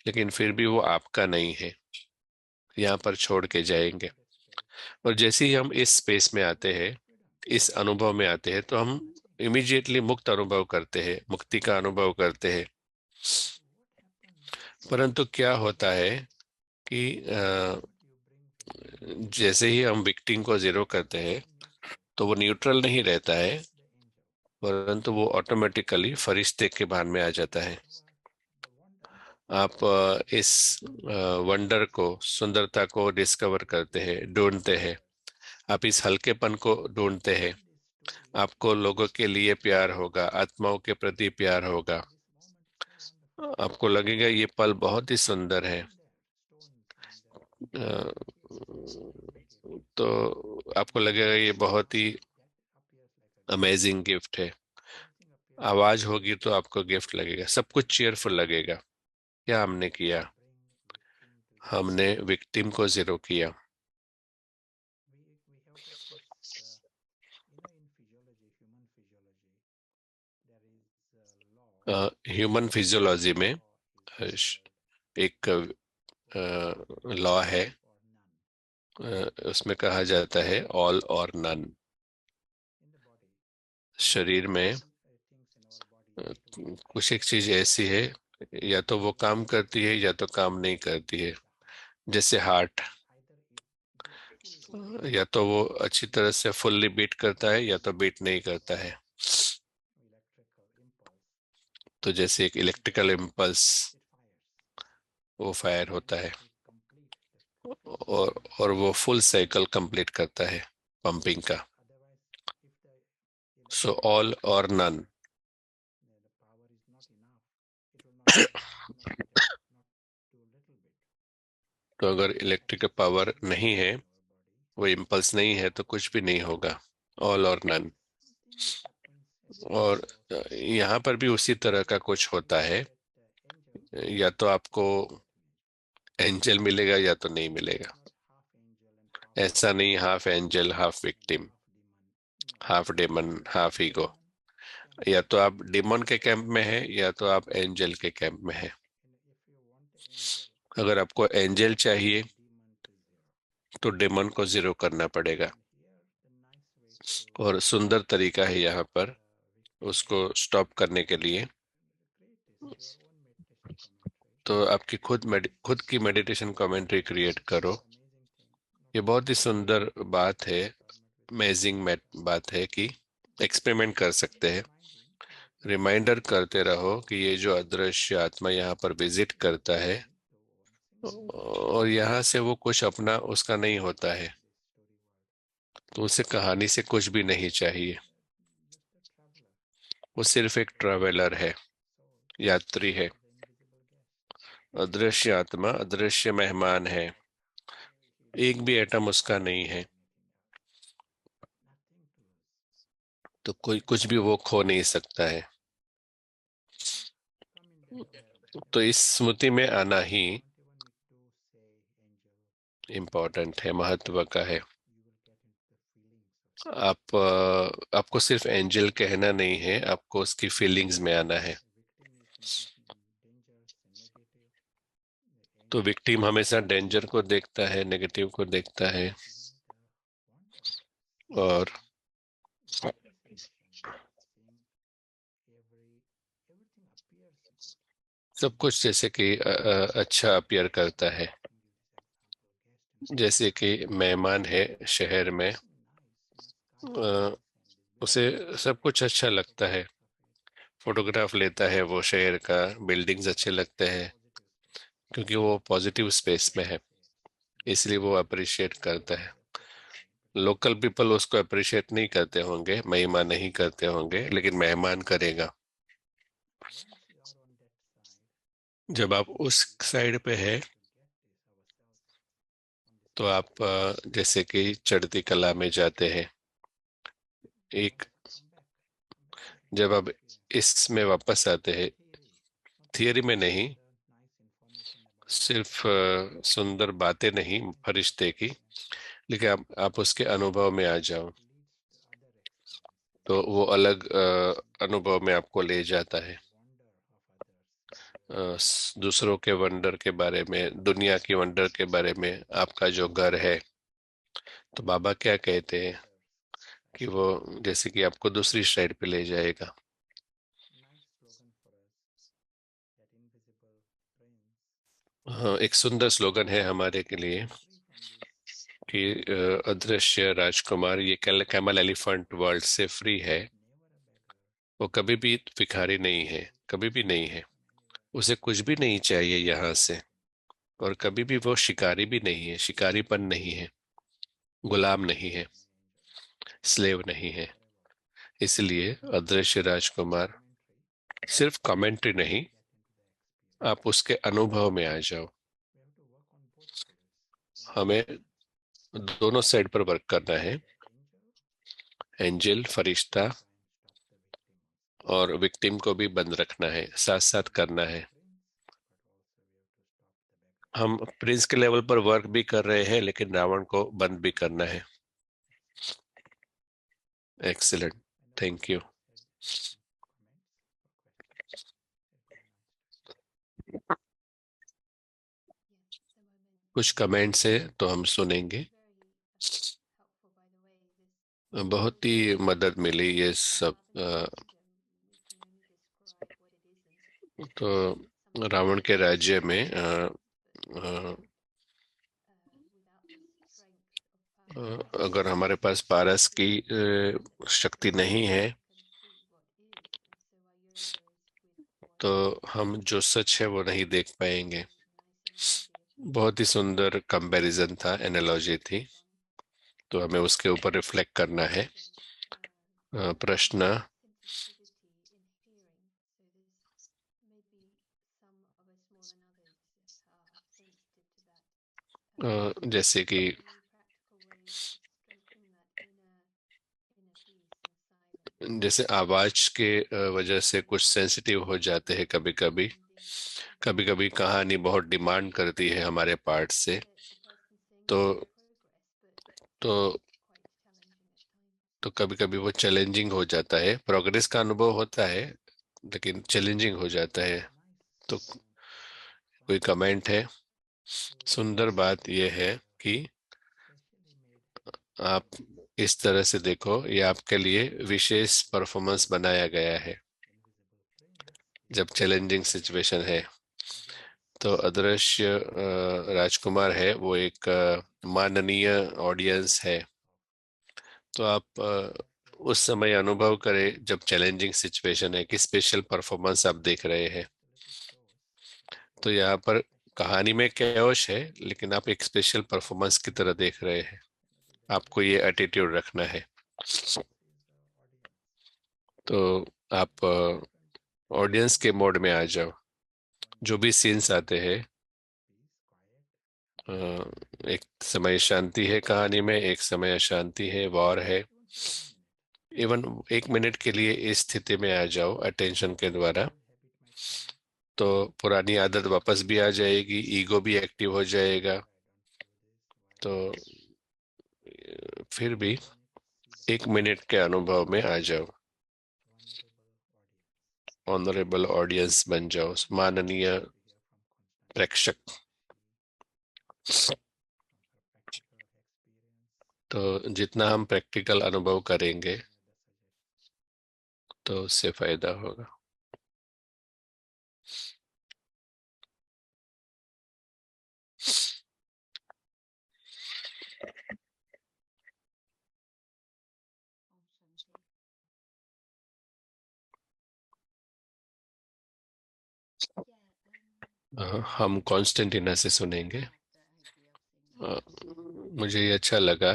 लेकिन फिर भी वो आपका नहीं है, यहाँ पर छोड़ के जाएंगे। और जैसे ही हम इस स्पेस में आते हैं, इस अनुभव में आते हैं, तो हम इमीडिएटली मुक्त अनुभव करते हैं, मुक्ति का अनुभव करते हैं। परंतु क्या होता है कि जैसे ही हम विक्टिम को जीरो करते हैं, तो वो न्यूट्रल नहीं रहता है, परंतु वो ऑटोमेटिकली फरिश्ते के भान में आ जाता है। आप इस वंडर को, सुंदरता को डिस्कवर करते हैं, ढूंढते हैं। आप इस हल्केपन को ढूंढते हैं। आपको लोगों के लिए प्यार होगा, आत्माओं के प्रति प्यार होगा। आपको लगेगा ये पल बहुत ही सुंदर है। अ, तो आपको लगेगा ये बहुत ही अमेजिंग गिफ्ट है। आवाज होगी तो आपको गिफ्ट लगेगा, सब कुछ चीयरफुल लगेगा। क्या हमने किया? हमने विक्टिम को जीरो किया। ह्यूमन फिजियोलॉजी में एक लॉ है, उसमें कहा जाता है ऑल और नन। शरीर में कुछ एक चीज ऐसी है, या तो वो काम करती है या तो काम नहीं करती है। जैसे हार्ट, या तो वो अच्छी तरह से फुल्ली बीट करता है या तो बीट नहीं करता है। तो जैसे एक इलेक्ट्रिकल इम्पल्स, वो फायर होता है, और वो फुल साइकिल कंप्लीट करता है पंपिंग का। सो ऑल और नन। तो अगर इलेक्ट्रिकल पावर नहीं है, वो इम्पल्स नहीं है, तो कुछ भी नहीं होगा। ऑल और नन। और यहाँ पर भी उसी तरह का कुछ होता है, या तो आपको एंजल मिलेगा या तो नहीं मिलेगा। ऐसा नहीं half angel half victim, half demon half ego. या तो आप डेमन के कैंप में है या तो आप एंजल के कैंप में है। अगर आपको एंजल चाहिए तो डेमन को जीरो करना पड़ेगा। और सुंदर तरीका है यहाँ पर उसको स्टॉप करने के लिए। तो आपकी खुद की मेडिटेशन कमेंट्री क्रिएट करो। ये बहुत ही सुंदर बात है, अमेजिंग बात है कि एक्सपेरिमेंट कर सकते हैं। रिमाइंडर करते रहो कि ये जो अदृश्य आत्मा यहाँ पर विजिट करता है, और यहाँ से वो कुछ अपना उसका नहीं होता है, तो उसे कहानी से कुछ भी नहीं चाहिए। वो सिर्फ एक ट्रैवलर है, यात्री है। अदृश्य आत्मा अदृश्य मेहमान है, एक भी एटम उसका नहीं है, तो कोई कुछ भी वो खो नहीं सकता है। तो इस स्मृति में आना ही इम्पोर्टेंट है, महत्व का है। आपको सिर्फ एंजल कहना नहीं है, आपको उसकी फीलिंग्स में आना है। तो विक्टिम हमेशा डेंजर को देखता है, नेगेटिव को देखता है, और सब कुछ जैसे कि अच्छा अपीयर करता है। जैसे कि मेहमान है शहर में, उसे सब कुछ अच्छा लगता है, फोटोग्राफ लेता है वो शहर का, बिल्डिंग्स अच्छे लगते हैं, क्योंकि वो पॉजिटिव स्पेस में है, इसलिए वो अप्रिशिएट करता है। लोकल पीपल उसको अप्रिशिएट नहीं करते होंगे, महिमा नहीं करते होंगे, लेकिन मेहमान करेगा। जब आप उस साइड पे है, तो आप जैसे कि चढ़ती कला में जाते हैं। एक जब आप इसमें वापस आते हैं, थियरी में नहीं, सिर्फ सुंदर बातें नहीं फरिश्ते की, लेकिन आप उसके अनुभव में आ जाओ तो वो अलग अनुभव में आपको ले जाता है। दूसरों के वंडर के बारे में, दुनिया की वंडर के बारे में, आपका जो घर है। तो बाबा क्या कहते हैं कि वो जैसे कि आपको दूसरी साइड पे ले जाएगा। हाँ, एक सुंदर स्लोगन है हमारे के लिए कि अदृश्य राजकुमार ये कैमल एलिफेंट वर्ल्ड से फ्री है। वो कभी भी भिखारी नहीं है, कभी भी नहीं है। उसे कुछ भी नहीं चाहिए यहाँ से। और कभी भी वो शिकारी भी नहीं है, शिकारीपन नहीं है, गुलाम नहीं है, स्लेव नहीं है। इसलिए अदृश्य राजकुमार सिर्फ कमेंट्री नहीं, आप उसके अनुभव में आ जाओ। हमें दोनों साइड पर वर्क करना है, एंजल फरिश्ता और विक्टिम को भी बंद रखना है, साथ साथ करना है। हम प्रिंस के लेवल पर वर्क भी कर रहे हैं, लेकिन रावण को बंद भी करना है। Excellent, thank you. कुछ कमेंट्स है तो हम सुनेंगे। बहुत ही मदद मिली ये सब। तो रावण के राज्य में अ, अगर हमारे पास पारस की शक्ति नहीं है तो हम जो सच है वो नहीं देख पाएंगे। बहुत ही सुंदर कंपैरिजन था, एनालॉजी थी। तो हमें उसके ऊपर रिफ्लेक्ट करना है। प्रश्न जैसे कि जैसे आवाज के वजह से कुछ सेंसिटिव हो जाते हैं कभी कभी। कभी कभी कहानी बहुत डिमांड करती है हमारे पार्ट से। तो तो तो कभी कभी वो चैलेंजिंग हो जाता है, प्रोग्रेस का अनुभव होता है लेकिन चैलेंजिंग हो जाता है। तो कोई कमेंट है? सुंदर बात यह है कि आप इस तरह से देखो, ये आपके लिए विशेष परफॉर्मेंस बनाया गया है जब चैलेंजिंग सिचुएशन है। तो अदृश्य राजकुमार है वो एक माननीय ऑडियंस है। तो आप उस समय अनुभव करें जब चैलेंजिंग सिचुएशन है कि स्पेशल परफॉर्मेंस आप देख रहे हैं। तो यहाँ पर कहानी में कैओस है, लेकिन आप एक स्पेशल परफॉर्मेंस की तरह देख रहे हैं। आपको ये एटीट्यूड रखना है। तो आप ऑडियंस के मोड में आ जाओ। जो भी सीन्स आते हैं, अ, एक समय शांति है कहानी में, एक समय अशांति है, वॉर है। इवन 1 मिनट के लिए इस स्थिति में आ जाओ अटेंशन के द्वारा, तो पुरानी आदत वापस भी आ जाएगी, ईगो भी एक्टिव हो जाएगा। तो फिर भी 1 मिनट के अनुभव में आ जाओ, ऑनरेबल ऑडियंस बन जाओ, माननीय प्रेक्षक। तो जितना हम प्रैक्टिकल अनुभव करेंगे तो उससे फायदा होगा। हम कॉन्स्टेंटिना से सुनेंगे। मुझे ये अच्छा लगा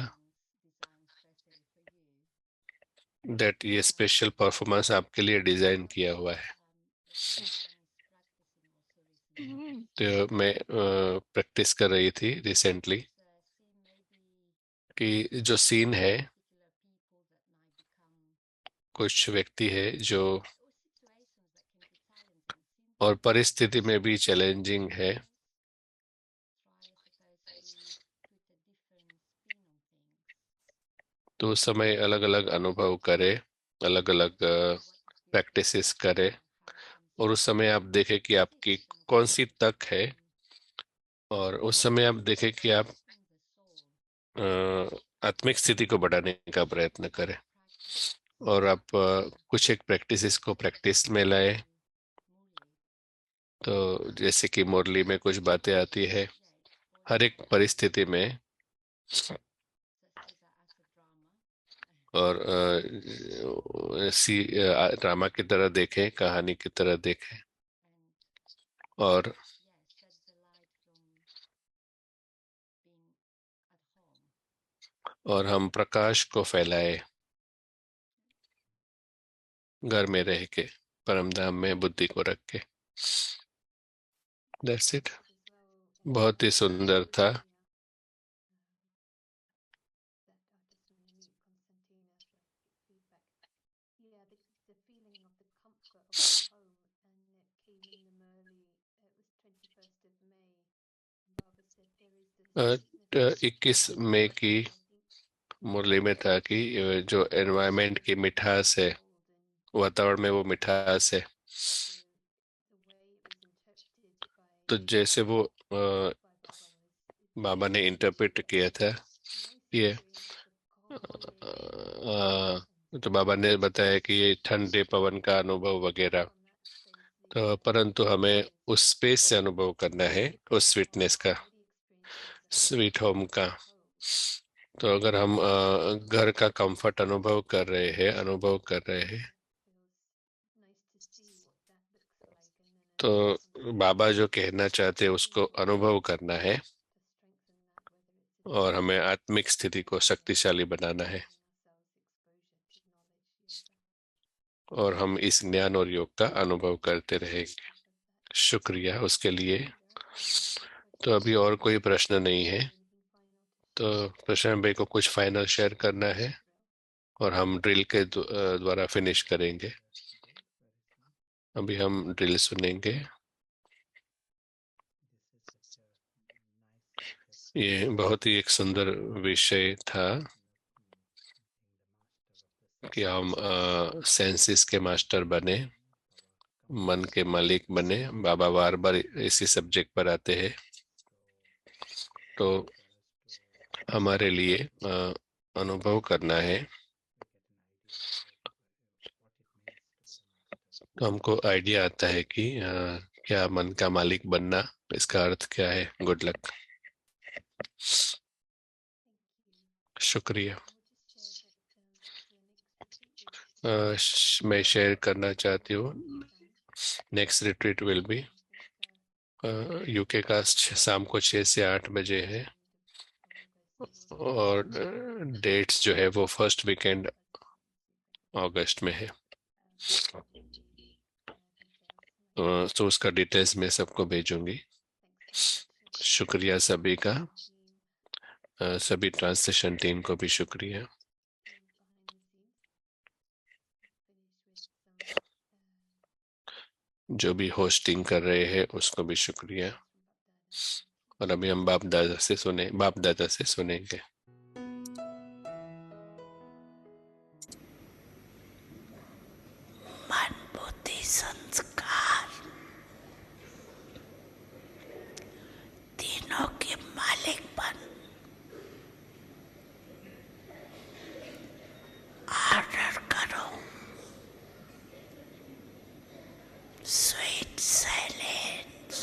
दैट ये स्पेशल परफॉर्मेंस आपके लिए डिजाइन किया हुआ है। तो मैं प्रैक्टिस कर रही थी रिसेंटली कि जो सीन है, कुछ व्यक्ति है जो और परिस्थिति में भी चैलेंजिंग है, तो उस समय अलग अलग अनुभव करे, अलग अलग प्रैक्टिसेस करे, और उस समय आप देखें कि आपकी कौन सी तक है, और उस समय आप देखें कि आप आत्मिक स्थिति को बढ़ाने का प्रयत्न करें, और आप कुछ एक प्रैक्टिसेस को प्रैक्टिस में लाए। तो जैसे कि मुरली में कुछ बातें आती है, हर एक परिस्थिति में, और ड्रामा की तरह देखें, कहानी की तरह देखें, और हम प्रकाश को फैलाए घर में रह के, परम धाम में बुद्धि को रख के। That's it. बहुत ही सुंदर था। अ, 21 मई की मुरली में था कि जो एनवायरनमेंट की मिठास है, वातावरण में वो मिठास है, तो जैसे वो बाबा ने इंटरप्रेट किया था ये, तो बाबा ने बताया कि ये ठंडे पवन का अनुभव वगैरह, तो परंतु हमें उस स्पेस से अनुभव करना है, उस स्वीटनेस का, स्वीट होम का। तो अगर हम घर का कंफर्ट अनुभव कर रहे हैं, तो बाबा जो कहना चाहते हैं उसको अनुभव करना है, और हमें आत्मिक स्थिति को शक्तिशाली बनाना है, और हम इस ज्ञान और योग का अनुभव करते रहेंगे। शुक्रिया उसके लिए। तो अभी और कोई प्रश्न नहीं है, तो प्रशांत भाई को कुछ फाइनल शेयर करना है, और हम ड्रिल के द्वारा फिनिश करेंगे। अभी हम ड्रिल सुनेंगे। ये बहुत ही एक सुंदर विषय था कि हम सेंसेस के मास्टर बने, मन के मालिक बने। बाबा बार बार इसी सब्जेक्ट पर आते हैं, तो हमारे लिए अनुभव करना है। तो हमको आइडिया आता है कि क्या मन का मालिक बनना, इसका अर्थ क्या है। Good luck. शुक्रिया। मैं शेयर करना चाहती हूँ, next retreat will be UK का शाम को 6 से 8 बजे है, और डेट्स जो है वो फर्स्ट वीकेंड अगस्त में है। तो उसका डिटेल्स मैं सबको भेजूंगी। शुक्रिया सभी का, सभी ट्रांसलेशन टीम को भी शुक्रिया। जो भी होस्टिंग कर रहे हैं उसको भी शुक्रिया। और अभी हम बाप दादा से सुनेंगे। मन बुद्धि संस्कार तीनों के मालिक बन। ऑर्डर करो स्वीट साइलेंस।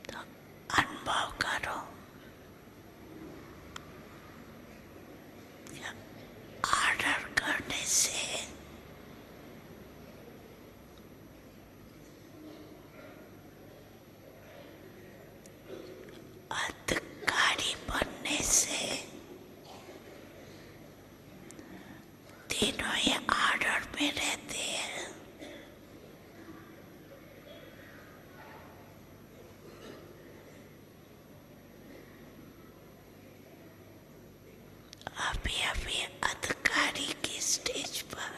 तो अनुभव करो ऑर्डर करने से अधिकारी बनने से तीनों ही ऑर्डर में रहते हैं। अभी अभी अधिकारी की स्टेज पर